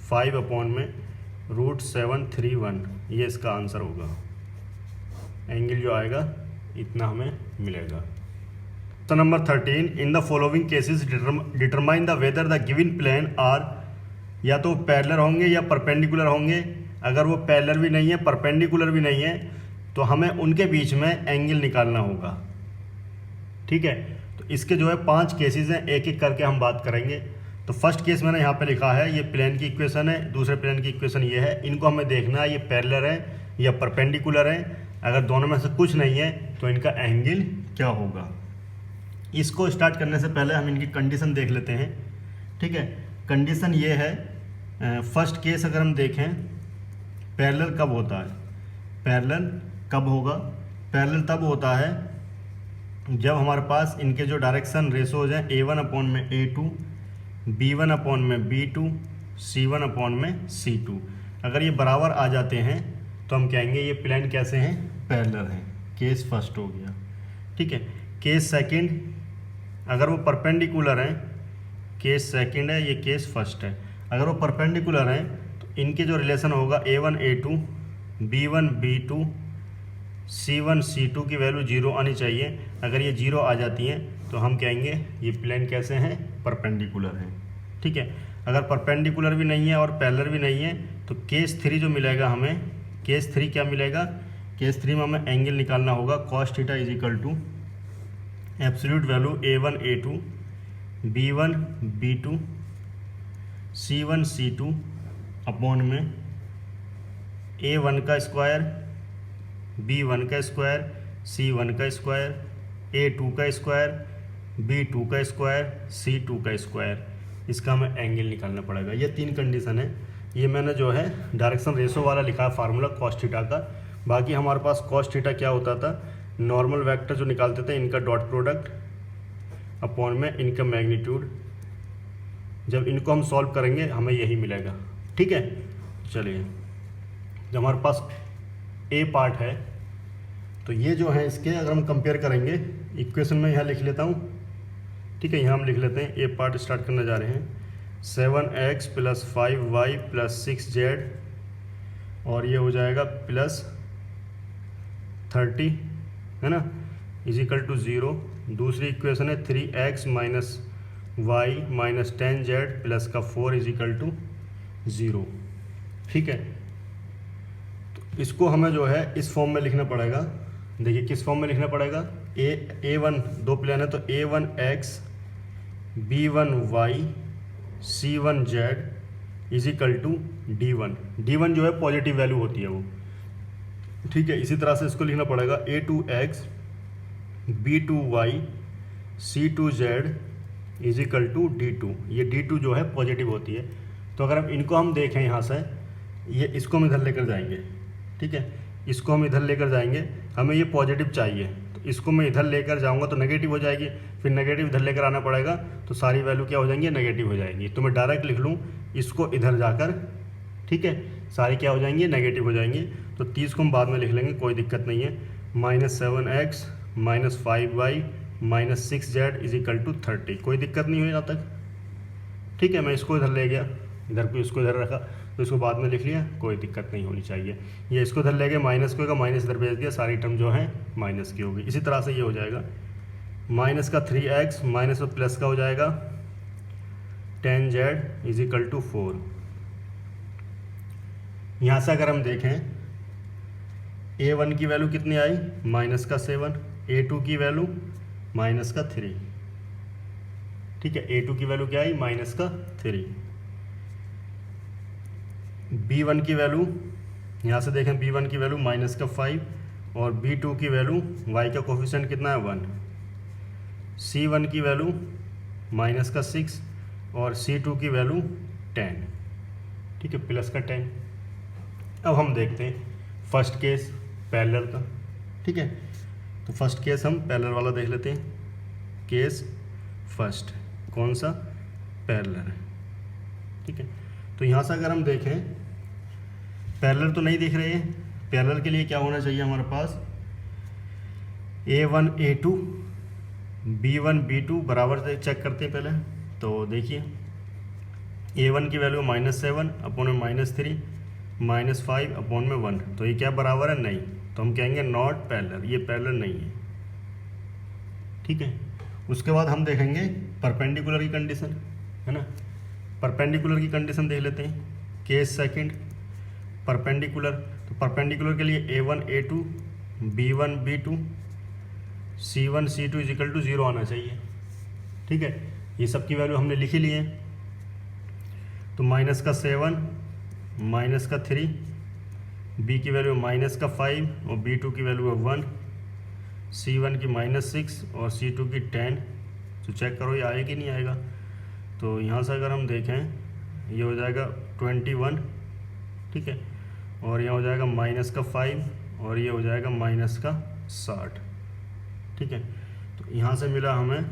5 अपॉन में √731, ये इसका आंसर होगा। एंगल जो आएगा इतना हमें मिलेगा। तो number 13, in the following cases determine the whether the given plane are, या तो पैरेलल होंगे या परपेंडिकुलर होंगे। अगर वो पैरेलल भी नहीं है, परपेंडिकुलर भी नहीं है, तो हमें उनके बीच में एंगल निकालना होगा। ठीक है, तो इसके जो है 5 केसेस हैं, एक एक करके हम बात करेंगे। तो फर्स्ट केस मैंने यहाँ पे लिखा है, ये प्लेन की इक्वेशन है, दूसरे प्लेन की इक्वेशन ये है, इनको हमें देखना है ये पैरेलल है या परपेंडिकुलर है। अगर दोनों में से कुछ नहीं है तो इनका एंगल क्या होगा। इसको स्टार्ट करने से पहले हम इनकी कंडीशन देख लेते हैं। ठीक है, कंडीशन ये है, फर्स्ट केस अगर हम देखें, पैरेलल कब होता है, पैरेलल कब होगा, पैरेलल तब होता है जब हमारे पास इनके जो डायरेक्शन रेशोज हैं A1 अपॉन में A2, B1 अपॉन में B2, C1 अपॉन में C2, अगर ये बराबर आ जाते हैं तो हम कहेंगे ये प्लेन कैसे हैं, पैरेलल हैं। केस फर्स्ट हो गया। ठीक है, केस सेकंड, अगर वो परपेंडिकुलर हैं, केस सेकंड है, ये केस फर्स्ट है। अगर वो परपेंडिकुलर हैं तो इनके जो रिलेशन होगा A1 A2, B1 B2, C1 C2 की वैल्यू 0 आनी चाहिए। अगर ये 0 आ जाती हैं तो हम कहेंगे ये प्लेन कैसे हैं, परपेंडिकुलर हैं। ठीक है, अगर परपेंडिकुलर भी नहीं है और पैरेलल भी नहीं है तो केस 3 जो मिलेगा हमें, केस 3 क्या मिलेगा, केस 3 में हमें एंगल निकालना होगा। Cos theta is equal to absolute value A1 A2, B1 B2, C1 C2 upon में A1 का स्क्वायर, B1 का स्क्वायर, C1 का स्क्वायर, A2 का स्क्वायर, B2 का स्क्वायर, C2 का स्क्वायर। इसका हमें एंगल निकालना पड़ेगा। ये 3 कंडीशन है। ये मैंने जो है डायरेक्शन रेशो वाला लिखा है फार्मूला कॉस थीटा का। बाकी हमारे पास कॉस थीटा क्या होता था, नॉर्मल वेक्टर जो निकालते थे इनका डॉट प्रोडक्ट अपॉन में इनका मैग्नीट्यूड। जब इनको हम सॉल्व करेंगे हमें यही मिलेगा। ठीक है, चलिए, जब हमारे पास ए पार्ट है तो ये जो है इसके अगर हम कंपेयर करेंगे, इक्वेशन में यहाँ लिख लेता हूँ। ठीक है, यहाँ हम लिख लेते हैं, ए पार्ट स्टार्ट करने जा रहे हैं 7x + 5y + 6z, और ये हो जाएगा +30, है ना, इज इक्वल टू 0। दूसरी इक्वेशन है 3x - y - 10z प्लस का 4 इज इक्वल टू 0। ठीक है, तो इसको हमें जो है इस फॉर्म में लिखना पड़ेगा। देखिए किस फॉर्म में लिखना पड़ेगा, A1 दो प्लेन है तो A1x B1y C1z is equal to D1। D1 जो है पॉजिटिव वैल्यू होती है वो। ठीक है, इसी तरह से इसको लिखना पड़ेगा A2x B2y C2z is equal to D2। ये D2 जो है पॉजिटिव होती है। तो अगर इनको हम देखें यहाँ से, ये इसको हम इधर लेकर जाएंगे। ठीक है, इसको हम इधर लेकर जाएंगे, हमें ये पॉजिटिव चाहिए, तो इसको मैं इधर लेकर जाऊंगा तो नेगेटिव हो जाएगी, फिर नेगेटिव इधर लेकर आना पड़ेगा, तो सारी वैल्यू क्या हो जाएंगी, नेगेटिव हो जाएंगी। तो मैं डायरेक्ट लिख लूँ इसको इधर जाकर। ठीक है, सारी क्या हो जाएंगी, नेगेटिव हो जाएंगी। तो 30 को हम बाद में लिख लेंगे, कोई दिक्कत नहीं है। -7x - 5y - 6z is equal to 30, कोई दिक्कत नहीं हुई यहाँ तक। ठीक है, मैं इसको इधर ले गया, इधर को इसको इधर रखा, तो इसको बाद में लिख लिया, कोई दिक्कत नहीं होनी चाहिए। ये इसको इधर ले गए, माइनस को माइनस इधर भेज दिया, सारी टर्म जो है माइनस की होगी। इसी तरह से ये हो जाएगा माइनस का 3x माइनस और प्लस का हो जाएगा 10z इज इक्वल टू 4। यहाँ से अगर हम देखें a1 की वैल्यू कितनी आई माइनस का 7, a2 की वैल्यू माइनस का 3। ठीक है, a2 की वैल्यू क्या आई माइनस का 3। b1 की वैल्यू यहाँ से देखें b1 की वैल्यू माइनस का 5 और b2 की वैल्यू y का कोफिशिएंट कितना है 1। c1 की वैल्यू माइनस का 6 और c2 की वैल्यू 10। ठीक है, प्लस का 10। अब हम देखते हैं फर्स्ट केस पैरेलल का। ठीक है, तो फर्स्ट केस हम पैरेलल वाला देख लेते हैं। केस फर्स्ट कौन सा पैरेलल है। ठीक है, तो यहाँ से अगर हम देखें पैरेलल तो नहीं दिख रहे हैं। पैरेलल के लिए क्या होना चाहिए हमारे पास a1 a2 b1 b2 बराबर से चेक करते हैं पहले। तो देखिए a1 की वैल्यू -7 अपॉन में -3 -5 अपॉन में 1, तो ये क्या बराबर है नहीं, तो हम कहेंगे नॉट पैरेलल, ये पैरेलल नहीं है। ठीक है, उसके बाद हम देखेंगे परपेंडिकुलर की कंडीशन, है ना। परपेंडिकुलर की कंडीशन देख लेते हैं। केस सेकंड परपेंडिकुलर, तो परपेंडिकुलर के लिए a1 a2 b1 b2 c1 c2 is equal to 0 आना चाहिए। ठीक है, ये सब की वैल्यू हमने लिखी ली है। तो माइनस का 7 माइनस का 3 b की वैल्यू माइनस का 5 और b2 की वैल्यू है 1, c1 की -6 और c2 की 10। तो चेक करो ये आएगा कि नहीं आएगा। तो यहाँ से अगर हम देखें ये हो जाएगा 21। ठीक है, और यहाँ हो जाएगा माइनस का 5 और ये हो जाएगा माइनस का 60। ठीक है, तो यहाँ से मिला हमें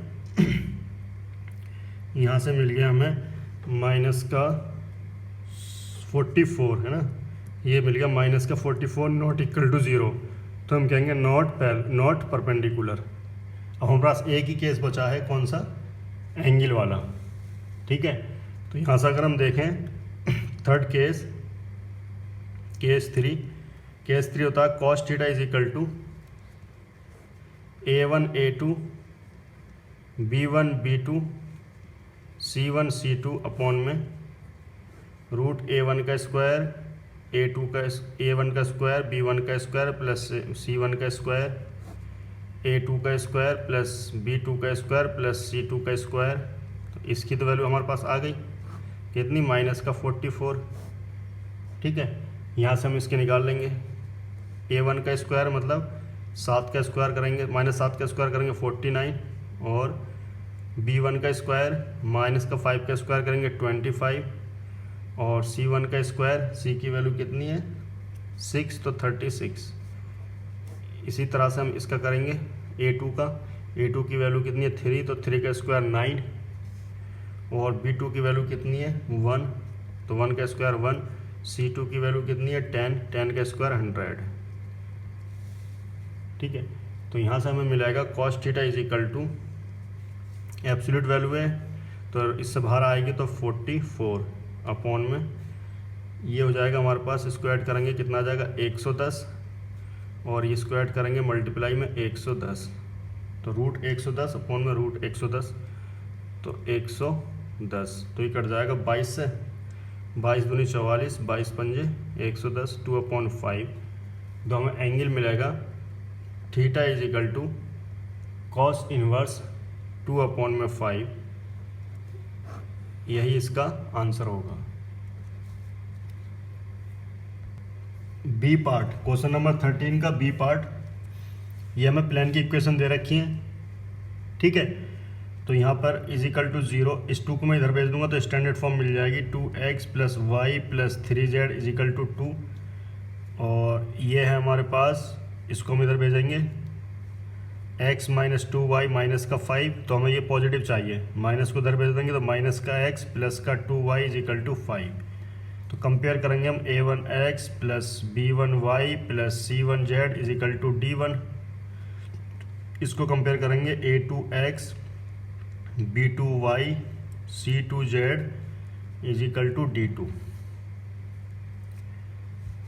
यहाँ से मिल गया हमें माइनस का 44, है ना। ये मिल गया माइनस का 44 नॉट इक्वल टू 0, तो हम कहेंगे नॉट परपेंडिकुलर। अब हमारे पास एक ही केस बचा है, कौन सा, एंगल वाला। ठीक है, तो यहाँ से अगर हम देखें थर्ड केस केस 3 होता है cos theta is equal to a1 a2 b1 b2 c1 c2 upon में रूट a1 का स्क्वायर a1 का स्क्वायर b1 का स्क्वायर प्लस c1 का स्क्वायर a2 का स्क्वायर प्लस b2 का स्क्वायर प्लस c2 का स्क्वायर। तो इसकी तो वैल्यू हमारे पास आ गई कितनी, माइनस का 44। ठीक है, यहाँ से हम इसके निकाल लेंगे। a1 का स्क्वायर मतलब 7 का स्क्वायर करेंगे, -7 का स्क्वायर करेंगे 49, और b1 का स्क्वायर माइनस का 5 का स्क्वायर करेंगे 25, और c1 का स्क्वायर, c की वैल्यू कितनी है 6 तो 36। इसी तरह से हम इसका करेंगे a2 की वैल्यू कितनी है 3, तो 3 का स्क्वायर 9, और b2 की वैल्यू कितनी है 1, तो 1 का स्क्वायर 1, c2 की वैल्यू कितनी है 10 का स्क्वायर 100। ठीक है, तो यहाँ से हमें मिलेगा cos theta is equal to absolute value है तो इससे बाहर आएगी तो 44 अपॉन में ये हो जाएगा हमारे पास, स्क्वायर करेंगे कितना आ जाएगा 110, और ये स्क्वायर करेंगे मल्टीप्लाई में 110, तो रूट 110 अपॉन में रूट 110, तो 110, तो ये कट जाएगा 22 से, 22 दूनी 44, 22 पंजे 110, 2/5। तो हमें एंगल मिलेगा theta is equal to cos inverse 2/5। यही इसका आंसर होगा। बी पार्ट, क्वेश्चन नंबर 13 का बी पार्ट, ये हमें प्लेन की इक्वेशन दे रखी है। ठीक है, तो यहाँ पर इज इक्वल टू 0, इस 2 को मैं इधर भेज दूंगा तो स्टैंडर्ड फॉर्म मिल जाएगी 2x + y + 3z is equal to 2, और ये है हमारे पास, इसको हम इधर भेजेंगे x - 2y - का 5, तो हमें ये पॉजिटिव चाहिए, माइनस को इधर भेज देंगे तो माइनस का x + का 2y इज इक्वल टू 5। तो कंपेयर करेंगे हम a1x + b1y + c1z is equal to d1। इसको कंपेयर करेंगे a2x b2y c2z is equal to d2।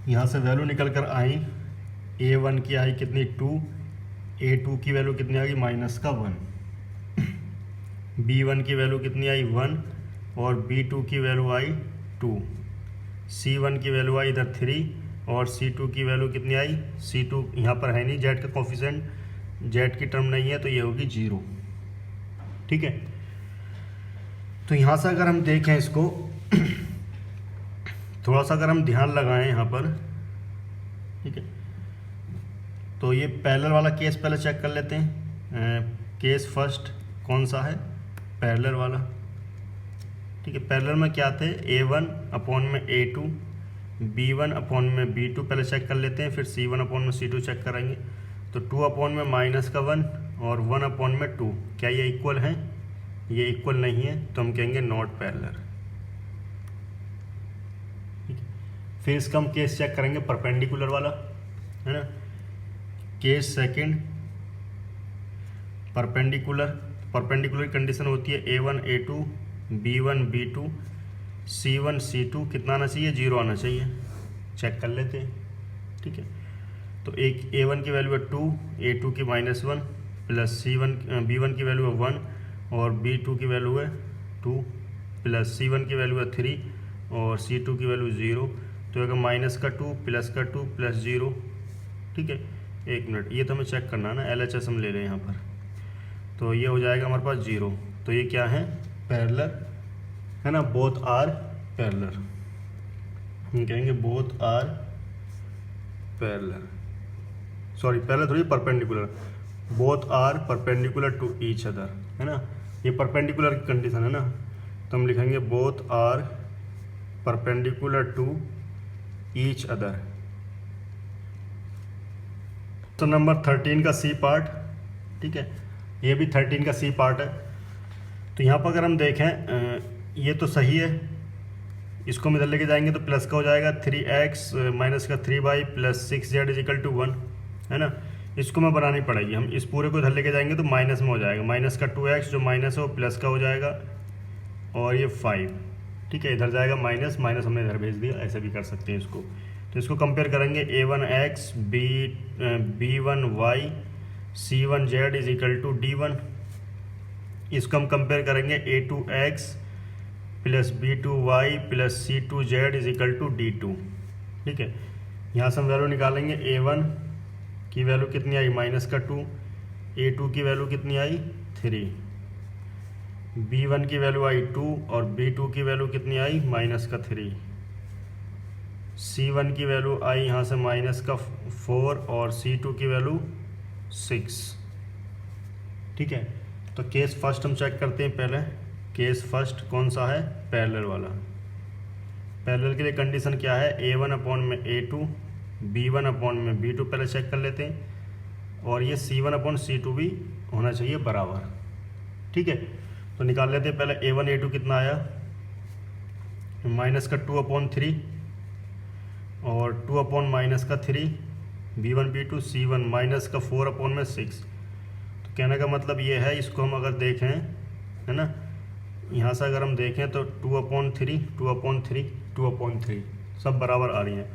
यहाँ से वैल्यू निकल कर आई, a1 की आई कितनी 2, a2 की वैल्यू कितनी आ गई -1। B1 की वैल्यू कितनी आई 1 और B2 की वैल्यू आई 2, C1 की वैल्यू आई इधर 3 और C2 की वैल्यू कितनी आई, C2 यहाँ पर है नहीं, जेड का कोफिशिएंट, जेड की टर्म नहीं है तो ये होगी 0। ठीक है, तो यहाँ से अगर हम देखें इसको थोड़ा सा अगर हम ध्यान लगाएं यहाँ पर, ठीक है, तो ये पैरेलल वाला केस पहले चेक कर लेते हैं। केस फर्स्ट कौन सा है, पैरेलल वाला। ठीक है, पैरेलल में क्या थे, A1 अपॉन में A2, B1 अपॉन में B2 पहले चेक कर लेते हैं, फिर C1 अपॉन में C2 चेक करेंगे। तो 2 अपॉन में माइनस का 1 और 1 अपॉन में 2, क्या ये इक्वल हैं, ये इक्वल नहीं है तो हम कहेंगे नॉट पैरेलल। फिर इसका हम केस चेक करेंगे परपेंडिकुलर वाला, है ना। Case second perpendicular, perpendicular condition होती है A1 A2 B1 B2 C1 C2 कितना आना चाहिए, 0 आना चाहिए। चेक कर लेते हैं। ठीक है, तो एक A1 की वैल्यू है 2, A2 की -1 प्लस B1 की वैल्यू है 1 और B2 की वैल्यू है 2 प्लस C1 की वैल्यू है 3 और C2 की वैल्यू 0। तो अगर माइनस का 2 प्लस का 2 प्लस 0। ठीक है, एक मिनट, ये तो हमें चेक करना है ना, LHS हम ले लें यहाँ पर, तो ये हो जाएगा हमारे पास 0। तो ये क्या है, पैरेलल, है ना, बोथ आर पैरेलल। हम कहेंगे both are parallel, sorry parallel थोड़ी, perpendicular, both are perpendicular to each other, है ना। ये परपेंडिकुलर की कंडीशन है ना, तो हम लिखेंगे both are perpendicular to each other. तो नंबर 13 का सी पार्ट, ठीक है, ये भी 13 का सी पार्ट है। तो यहाँ पर अगर हम देखें ये तो सही है, इसको हम इधर लेके जाएंगे तो प्लस का हो जाएगा 3x माइनस का 3y plus 6z is equal to 1, है ना। इसको मैं बनानी पड़ेगी, हम इस पूरे को इधर लेके जाएंगे तो माइनस में हो जाएगा, माइनस का 2x जो माइनस है वो प्लस का हो जाएगा और ये 5। ठीक है, इधर जाएगा माइनस, माइनस हमने इधर भेज दिया, ऐसे भी कर सकते हैं इसको। तो इसको कंपेयर करेंगे A1x B1y C1z is equal to D1। इसको हम कंपेयर करेंगे A2x plus B2y plus C2z is equal to D2। ठीक है, यहाँ से हम वैल्यू निकालेंगे। A1 की वैल्यू कितनी आई, माइनस का 2, A2 की वैल्यू कितनी आई 3, B1 की वैल्यू आई 2 और B2 की वैल्यू कितनी आई माइनस का 3, C1 की वैल्यू आई यहाँ से माइनस का 4 और C2 की वैल्यू 6। ठीक है, तो केस फर्स्ट हम चेक करते हैं पहले। केस फर्स्ट कौन सा है, पैरेलल वाला। पैरेलल के लिए कंडीशन क्या है, A1 अपॉन में A2 B1 अपॉन में B2 पहले चेक कर लेते हैं और ये C1 अपॉन C2 भी होना चाहिए बराबर। ठीक है, तो निकाल लेते हैं पहले। A1 A2 कितना आया, माइनस का 2 अपॉन 3 और 2 अपॉन माइनस का 3 B1 B2 C1 माइनस का 4 अपॉन में 6। तो कहने का मतलब ये है, इसको हम अगर देखें, है ना, यहाँ से अगर हम देखें तो 2 अपॉन 3 2 अपॉन 3 2 अपॉन 3 सब बराबर आ रही हैं।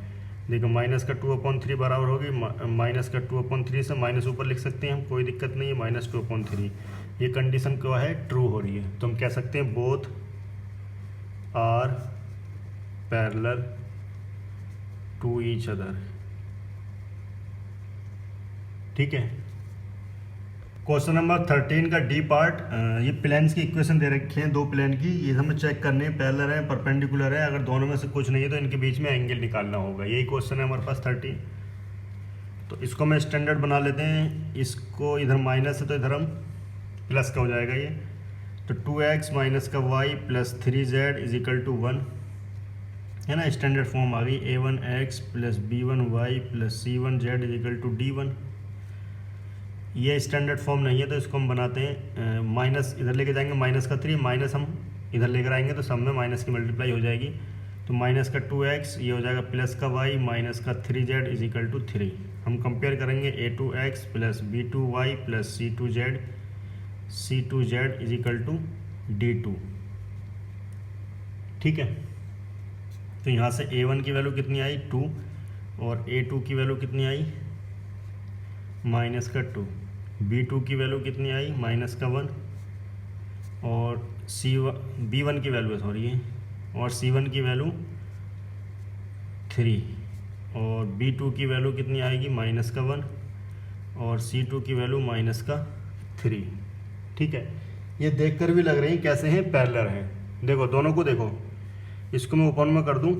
देखो माइनस का 2 अपॉन 3 बराबर होगी माइनस का 2 अपॉन 3 से माइनस ऊपर लिख सकते हैं हम, कोई दिक्कत नहीं है, माइनस 2 अपॉन 3। ये कंडीशन क्या है, ट्रू हो रही है, तो हम कह सकते हैं both are parallel to each other. ठीक है, क्वेश्चन नंबर 13 का डी पार्ट। ये प्लेन्स की इक्वेशन दे रखी है, दो प्लेन की, ये हमें चेक करनी है, पैरेलल है परपेंडिकुलर है, अगर दोनों में से कुछ नहीं है तो इनके बीच में एंगल निकालना होगा। यही क्वेश्चन है हमारे पास 13। तो इसको मैं स्टैंडर्ड बना लेते हैं, इसको इधर माइनस है तो इधर हम प्लस का हो जाएगा ये, तो 2x माइनस का y plus 3z is equal to 1, है ना। स्टैंडर्ड फॉर्म आ गई, A1x plus B1y plus C1z is equal to D1। ये स्टैंडर्ड फॉर्म नहीं है तो इसको हम बनाते हैं, माइनस इधर लेके जाएंगे, माइनस का 3 माइनस हम इधर लेकर आएंगे तो सब में माइनस की मल्टीप्लाई हो जाएगी, तो माइनस का 2x ये हो जाएगा प्लस का y माइनस का 3z इज इक्वल टू 3। हम कंपेयर करेंगे A2x plus B2y plus C2z is equal to D2। ठीक है, तो यहाँ से A1 की वैल्यू कितनी आई 2 और A2 की वैल्यू कितनी आई माइनस का 2, B2 की वैल्यू कितनी आई माइनस का 1 और B1 की वैल्यू है सॉरी ये, और C1 की वैल्यू 3, और B2 की वैल्यू कितनी आएगी -1, और C2 की वैल्यू -3। ठीक है, ये देखकर भी लग रही है कैसे हैं, पैरेलल हैं। देखो दोनों को देखो, इसको मैं ओपन में कर दूं,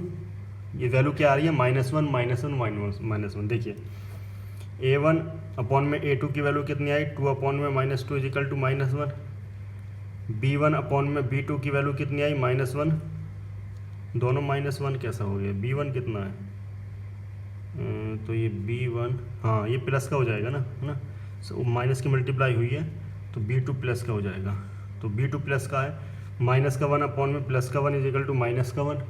ये वैल्यू क्या आ रही है -1 देखिए A1 अपॉन में A2 की वैल्यू कितनी आई 2 अपॉन में -2 इजिकल टू -1। B1 अपॉन में B2 की वैल्यू कितनी आई -1, दोनों -1 कैसा हो गया, B1 कितना है तो ये B1 हाँ ये प्लस का हो जाएगा ना, है ना, माइनस की मल्टीप्लाई हुई है तो B2 प्लस का हो जाएगा। तो B2 प्लस का है, -1 अपॉन में +1 इजिकल टू -1।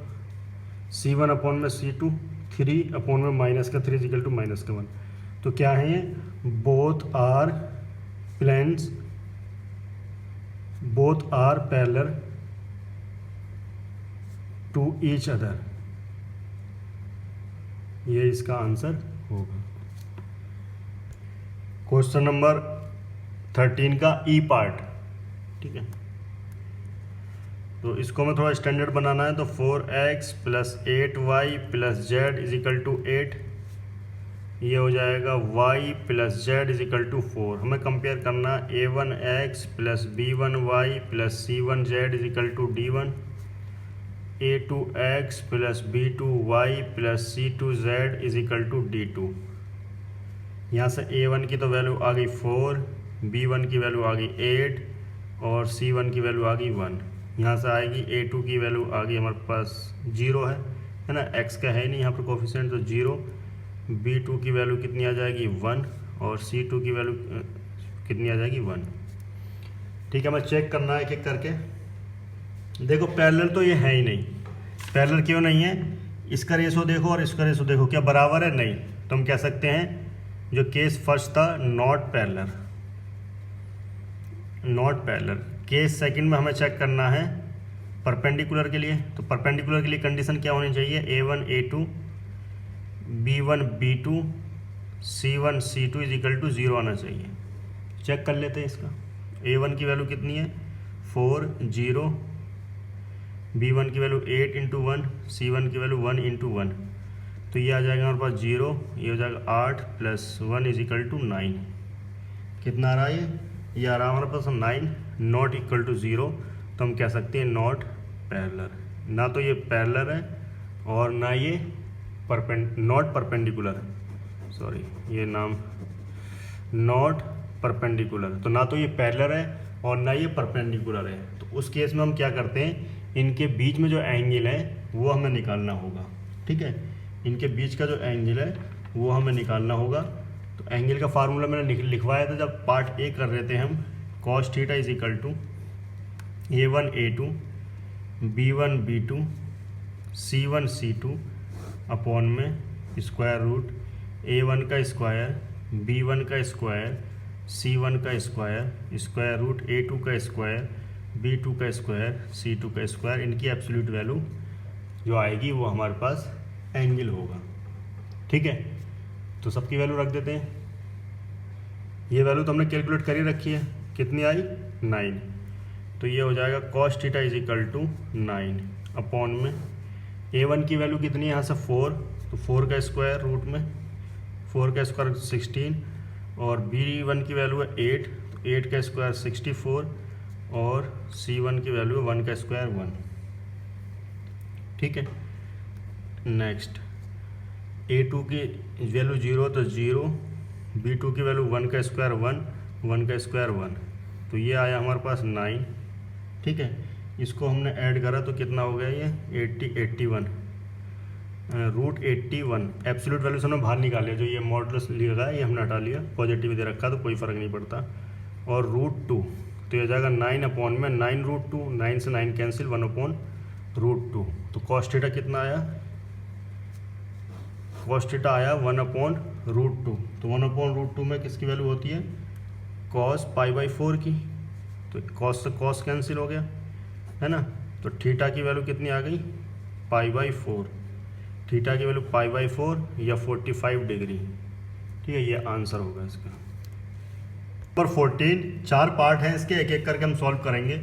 C1 अपॉन में C2 3 अपॉन में -3 इजिकल टू -1। तो क्या है ये, both are parallel to each other, ये इसका आंसर होगा। क्वेश्चन नंबर 13 का ई पार्ट। ठीक है, तो इसको मैं थोड़ा स्टैंडर्ड बनाना है, तो 4x + 8y + z is equal to 8, ये हो जाएगा y + z इजिकल टू 4। हमें कंपेयर करना a1x + b1y + c1z is equal to d1, a2x + b2y + c2z is equal to d2। यहाँ से a1 की तो वैल्यू आ गई 4, b1 की वैल्यू आ गई 8, और c1 की वैल्यू आ गई 1। यहाँ से आएगी a2 की वैल्यू आ गई हमारे पास 0 है ना, x का है नहीं यहाँ पर कोफिशिएंट, तो 0। b2 की वैल्यू कितनी आ जाएगी 1, और c2 की वैल्यू कितनी आ जाएगी 1। ठीक है, मैं चेक करना है एक-एक करके। देखो पैरेलल तो ये है ही नहीं, पैरेलल क्यों नहीं है, इसका रेशो देखो और इसका रेशो देखो, क्या बराबर है, नहीं। तो हम कह सकते हैं जो केस फर्स्ट था नॉट पैरेलल। केस सेकंड में हमें चेक करना है परपेंडिकुलर के लिए, तो परपेंडिकुलर के लिए कंडीशन क्या होनी चाहिए, a1 a2 b1 b2 c1 c2 is equal to 0 आना चाहिए। चेक कर लेते हैं इसका। a1 की वैल्यू कितनी है 4 0, b1 की वैल्यू 8 × 1, c1 की वैल्यू 1 × 1, तो ये आ जाएगा हमारे पास 0, ये हो जाएगा 8 + 1 इजिकल टू 9। कितना आ रहा है ये आ रहा है हमारे पास 9, नॉट इक्वल टू 0। तो हम कह सकते हैं नॉट पैरेलल, ना तो ये पैरेलल है और ना ये नॉट परपेंडिकुलर है, सॉरी ये नाम नॉट परपेंडिकुलर, तो ना तो ये पैरेलल है और ना ये परपेंडिकुलर है। तो उस केस में हम क्या करते हैं, इनके बीच में जो एंगल है वो हमें निकालना होगा। ठीक है, इनके बीच का जो एंगल है वो हमें निकालना होगा। तो एंगल का फार्मूला मैंने लिखवाया था जब पार्ट ए कर रहे थे हम, cos theta is equal to a1 a2 b1 b2 c1 c2 upon में स्क्वायर रूट a1 का स्क्वायर b1 का स्क्वायर c1 का स्क्वायर स्क्वायर रूट a2 का स्क्वायर b2 का स्क्वायर c2 का स्क्वायर, इनकी एब्सोल्यूट वैल्यू जो आएगी वो हमारे पास एंगल होगा। ठीक है, तो सबकी वैल्यू रख देते हैं। ये वैल्यू तो हमने कैलकुलेट कर ही रखी है, कितनी आई 9, तो ये हो जाएगा cos theta is equal to 9 upon में a1 की वैल्यू कितनी है यहाँ से 4, तो 4 का स्क्वायर रूट में 4 का स्क्वायर 16, और b1 की वैल्यू है 8, तो 8 का स्क्वायर 64, और c1 की वैल्यू है 1 का स्क्वायर 1। ठीक है, नेक्स्ट a2 की वैल्यू 0 तो 0, b2 की वैल्यू 1 का स्क्वायर 1, 1 का स्क्वायर 1, तो ये आया हमारे पास 9। ठीक है, इसको हमने ऐड करा तो कितना हो गया ये 81 रूट 81। एब्सोल्यूट वैल्यू से हमने बाहर निकाले, जो ये मॉडुलस लिखा है ये हमने हटा लिया, पॉजिटिव दे रखा तो कोई फ़र्क नहीं पड़ता, और √2, तो ये जाएगा 9 अपॉन में 9 √2, 9 से 9 कैंसिल 1 अपॉन √2। तो cos थीटा कितना आया, cos थीटा आया 1 अपॉन √2, तो 1 अपॉन √2 में किसकी वैल्यू होती है cos π/4 की, तो cos से cos कैंसिल हो गया है ना, तो थीटा की वैल्यू कितनी आ गई π/4, थीटा की वैल्यू π/4 या 45 डिग्री। ठीक है, ये आंसर होगा इसका। नंबर 14, 4 पार्ट हैं इसके, एक एक करके हम सॉल्व करेंगे।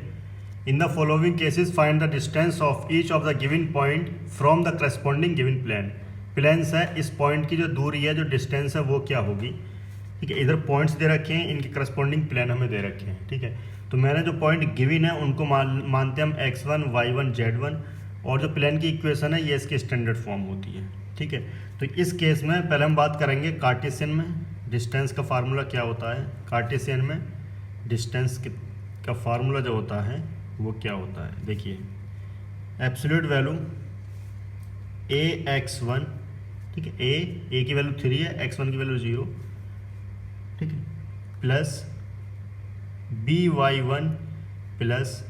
In the following cases find the distance of each of the given point from the corresponding given plane. Planes है, इस पॉइंट की जो दूरी है, जो डिस्टेंस है, वो क्या होगी। ठीक है, इधर पॉइंट्स दे रखे हैं, इनके करस्पॉन्डिंग प्लेन हमें दे रखे हैं। ठीक है, तो मैंने जो पॉइंट गिवन है उनको मानते हैं हम x1 y1 z1, और जो प्लेन की इक्वेशन है ये इसकी स्टैंडर्ड फॉर्म होती है। ठीक है, तो इस केस में पहले हम बात करेंगे कार्टेशियन में डिस्टेंस का फार्मूला क्या होता है। कार्टेशियन में डिस्टेंस का फार्मूला जो होता है वो क्या होता है, देखिए एब्सोल्यूट वैल्यू ax1, ठीक है, a की वैल्यू 3 है, x1 की वैल्यू 0, ठीक है, plus by1 plus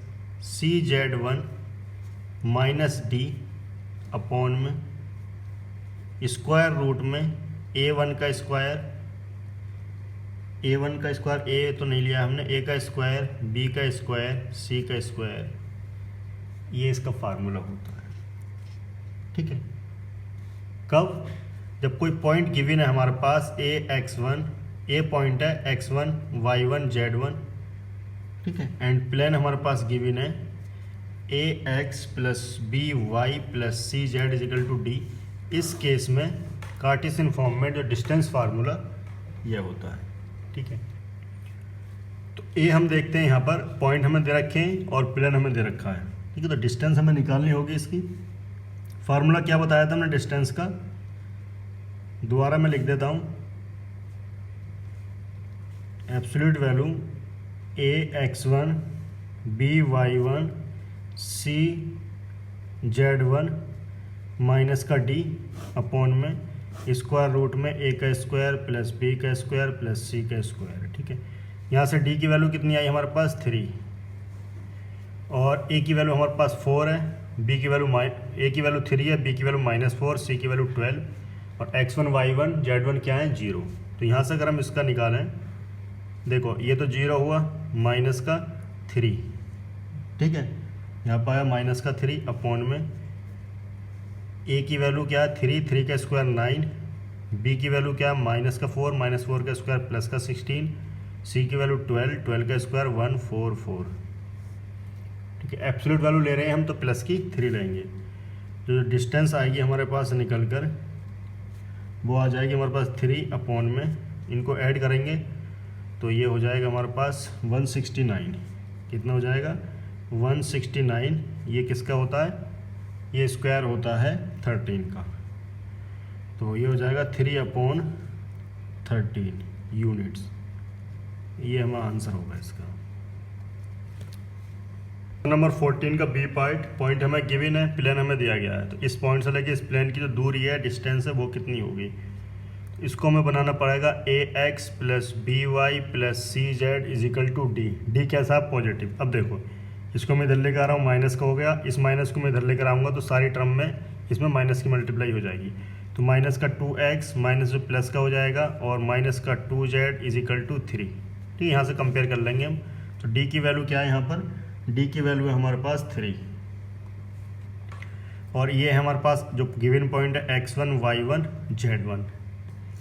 cz1 minus D upon में स्क्वायर रूट में a1 का स्क्वायर, a तो नहीं लिया हमने, a का स्क्वायर, b का स्क्वायर, c का स्क्वायर, ये इसका फार्मूला होता है। ठीक है, कब, जब कोई पॉइंट गिवन है हमारे पास a पॉइंट है x1 y1 z1, ठीक है, एंड प्लेन हमारे पास गिवन है ax plus by plus cz equal to d. इस केस में कार्टेशियन फॉर्म में जो डिस्टेंस फार्मूला यह होता है। ठीक है, तो ए हम देखते हैं, यहाँ पर पॉइंट हमें दे रखे हैं और प्लेन हमें दे रखा है। ठीक है, तो डिस्टेंस हमें निकालनी होगी। इसकी फार्मूला क्या बताया था हमने डिस्टेंस का, दोबारा मैं लिख देता हूँ, absolute value ax1 by1 cz1 minus का डी अपॉन में स्क्वायर रूट में a का स्क्वायर प्लस b का स्क्वायर प्लस c का स्क्वायर। ठीक है, यहाँ से d की वैल्यू कितनी आई हमारे पास 3, और a की वैल्यू हमारे पास 4 है, b की वैल्यू a की वैल्यू 3 है, b की वैल्यू -4, c की वैल्यू 12, और x1 y1 z1 क्या है 0। तो यहाँ से अगर हम इसका निकालें, देखो ये तो 0 हुआ, माइनस का 3, ठीक है, यहाँ पर आया माइनस का 3 अपॉन में a की वैल्यू क्या है 3 का स्क्वायर 9, b की वैल्यू क्या है -4 का स्क्वायर प्लस का 16, c की वैल्यू 12 का स्क्वायर 144। ठीक है, एब्सोल्यूट वैल्यू ले रहे हैं हम तो प्लस की 3 लेंगे, जो डिस्टेंस आएगी हमारे पास निकल कर वो आ जाएगी हमारे पास 3 अपॉन में, इनको ऐड करेंगे तो ये हो जाएगा हमारे पास 169। कितना हो जाएगा 169, ये किसका होता है, ये स्क्वायर होता है 13 का, तो ये हो जाएगा 3/13 यूनिट्स, ये हमारा आंसर होगा इसका। नंबर 14 का बी पॉइंट हमें गिवन है, प्लेन हमें दिया गया है, तो इस पॉइंट से लेके इस प्लेन की जो दूरी है, डिस्टेंस है, वो कितनी होगी। इसको हमें बनाना पड़ेगा ax plus by plus cz equal to d. D कैसा है, पॉजिटिव। अब देखो इसको मैं इधर लेकर आ रहा हूँ, माइनस का हो गया, इस माइनस को मैं इधर लेकर आऊँगा तो सारी टर्म में इसमें माइनस की मल्टीप्लाई हो जाएगी, तो माइनस का 2x माइनस जो प्लस का हो जाएगा, और माइनस का 2z इजिकल टू 3। ठीक है, यहाँ से कंपेयर कर लेंगे हम, तो डी की वैल्यू क्या है, यहाँ पर डी की वैल्यू है हमारे पास 3, और ये है हमारे पास जो गिवन पॉइंट है x1 y1 z1।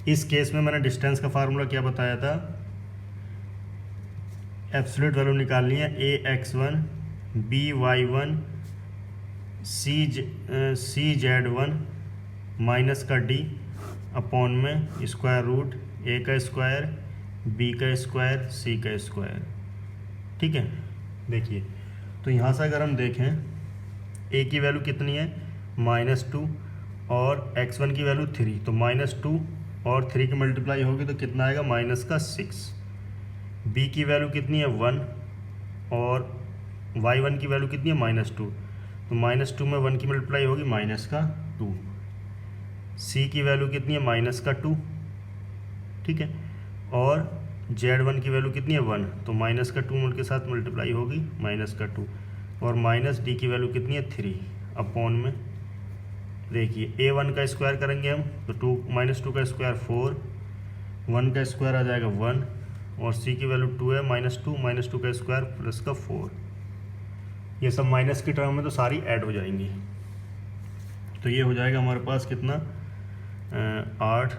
इस केस में मैंने डिस्टेंस का फार्मूला क्या बताया था, एब्सोल्यूट वैल्यू निकालनी है ax1 by1 cz1 माइनस का डी अपॉन में स्क्वायर रूट a का स्क्वायर, b का स्क्वायर, c का स्क्वायर। ठीक है, देखिए तो यहाँ से अगर हम देखें a की वैल्यू कितनी है -2 और x1 की वैल्यू 3, तो -2 और 3 की मल्टीप्लाई होगी तो कितना आएगा -6। b की वैल्यू कितनी है 1 और y1 की वैल्यू कितनी है -2, तो -2 में 1 की मल्टीप्लाई होगी -2। c की वैल्यू कितनी है -2, ठीक है, और z1 की वैल्यू कितनी है 1, तो -2 के साथ मल्टीप्लाई होगी -2, और माइनस डी की वैल्यू कितनी है 3 अपॉन में, देखिए a1 का स्क्वायर करेंगे हम तो 2 का स्क्वायर 4, 1 का स्क्वायर आ जाएगा 1, और c की वैल्यू 2 है -2 का स्क्वायर प्लस का 4। ये सब माइनस की टर्म में तो सारी ऐड हो जाएंगी, तो ये हो जाएगा हमारे पास कितना 8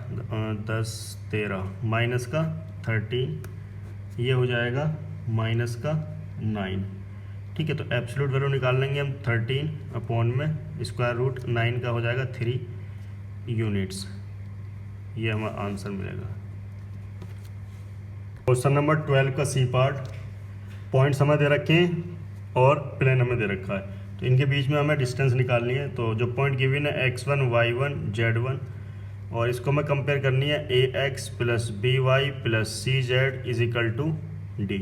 10 13 माइनस का 13, ये हो जाएगा -9। ठीक है, तो एब्सोल्यूट वैल्यू निकाल लेंगे हम 13 अपॉन में स्क्वायर रूट 9 का हो जाएगा 3 यूनिट्स। ये हमारा आंसर मिलेगा। क्वेश्चन नंबर 12 का सी पार्ट, पॉइंट्स हमें दे रखे हैं और प्लेन हमें दे रखा है, तो इनके बीच में हमें डिस्टेंस निकालनी है। तो जो पॉइंट गिवन है x1 y1 z1, और इसको हमें कंपेयर करनी है ax plus b y plus c z is equal to d.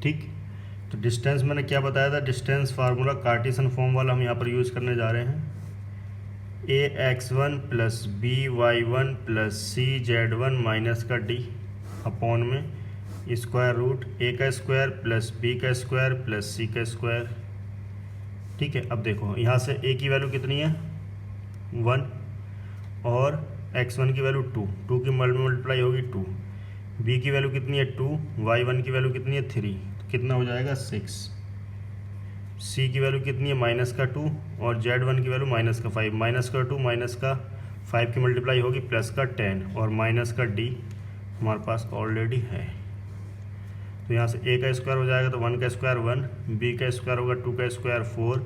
ठीक, तो डिस्टेंस मैंने क्या बताया था, डिस्टेंस फार्मूला कार्टेशियन फॉर्म वाला हम यहाँ पर यूज़ करने जा रहे हैं। ax1 plus b y1 plus c z1 minus का डी अपॉन में स्क्वायर रूट ए का स्क्वायर प्लस बी का स्क्वायर प्लस सी का स्क्वायर। ठीक है, अब देखो यहाँ से a की वैल्यू कितनी है 1 और x1 की वैल्यू 2 की मल्टीप्लाई होगी 2, b की वैल्यू कितनी है 2, y1 की वैल्यू कितनी है 3, तो कितना हो जाएगा 6, c की वैल्यू कितनी है माइनस का 2 और z1 की वैल्यू माइनस का 5, माइनस का 2 माइनस का 5 की मल्टीप्लाई होगी प्लस का 10 और माइनस का d हमारे पास ऑलरेडी है। तो यहाँ से a का स्क्वायर हो जाएगा तो 1 का स्क्वायर 1, b का स्क्वायर होगा 2 का स्क्वायर 4,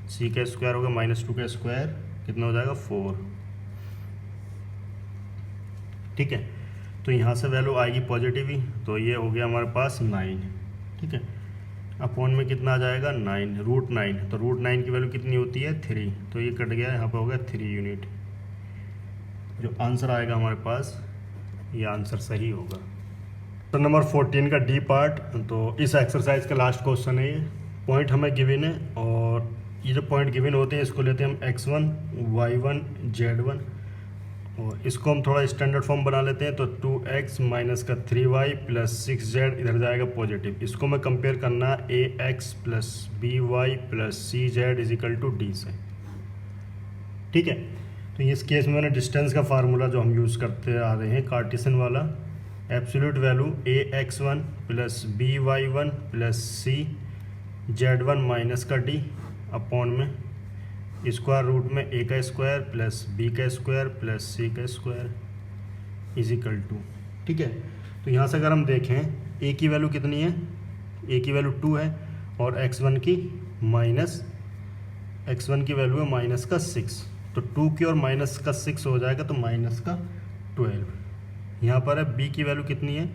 c का स्क्वायर होगा -2 का स्क्वायर, कितना हो जाएगा 4। ठीक है, तो यहाँ से वैल्यू आएगी पॉजिटिव ही, तो ये हो गया हमारे पास 9। ठीक है, अपॉन में कितना आ जाएगा 9 रूट 9, तो रूट 9 की वैल्यू कितनी होती है 3, तो ये कट गया, यहाँ पर होगा 3 यूनिट। जो आंसर आएगा हमारे पास ये आंसर सही होगा। तो नंबर 14 का डी पार्ट, तो इस एक्सरसाइज का लास्ट क्वेश्चन है ये। पॉइंट हमें गिवन है और ये जो पॉइंट गिवन होते हैं इसको लेते हैं हम x1 y1 z1, और इसको हम थोड़ा स्टैंडर्ड फॉर्म बना लेते हैं। तो 2x माइनस का 3y प्लस 6z इधर जाएगा पॉजिटिव, इसको मैं कंपेयर करना ax plus by plus cz is equal to d से। ठीक है, तो इस केस में मैंने डिस्टेंस का फार्मूला जो हम यूज़ करते आ रहे हैं कार्टेशियन वाला, absolute value ax1 plus by1 plus cz1 minus का d अपॉन में स्क्वायर रूट में a का स्क्वायर प्लस b का स्क्वायर प्लस c का स्क्वायर इज इक्वल टू। ठीक है, तो यहाँ से अगर हम देखें a की वैल्यू कितनी है, a की वैल्यू 2 है और x1 की वैल्यू है माइनस का 6, तो 2 की और माइनस का 6 हो जाएगा तो माइनस का 12। यहाँ पर है b की वैल्यू कितनी है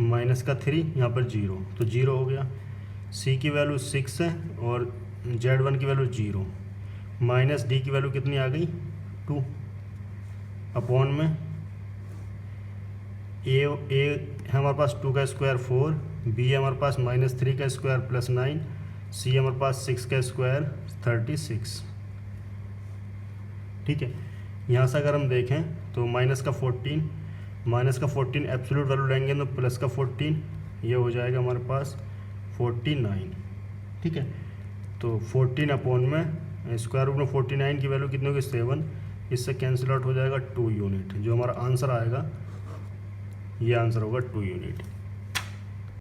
माइनस का 3, यहाँ पर 0, तो 0 हो गया। c की वैल्यू 6 है और z1 की वैल्यू 0, माइनस d की वैल्यू कितनी आ गई 2 अपॉन में a है हमारे पास 2 का स्क्वायर 4, b है हमारे पास -3 का स्क्वायर प्लस 9, c है हमारे पास 6 का स्क्वायर 36। ठीक है, यहाँ से अगर हम देखें तो माइनस का 14 एब्सोल्यूट वैल्यू लेंगे तो प्लस का 14, ये हो जाएगा हमारे पास 49। ठीक है, तो 14 अपॉन में स्क्वायर रूट में 49 की वैल्यू कितनी होगी 7, इससे कैंसिल आउट हो जाएगा 2 यूनिट। जो हमारा आंसर आएगा ये आंसर होगा 2 यूनिट।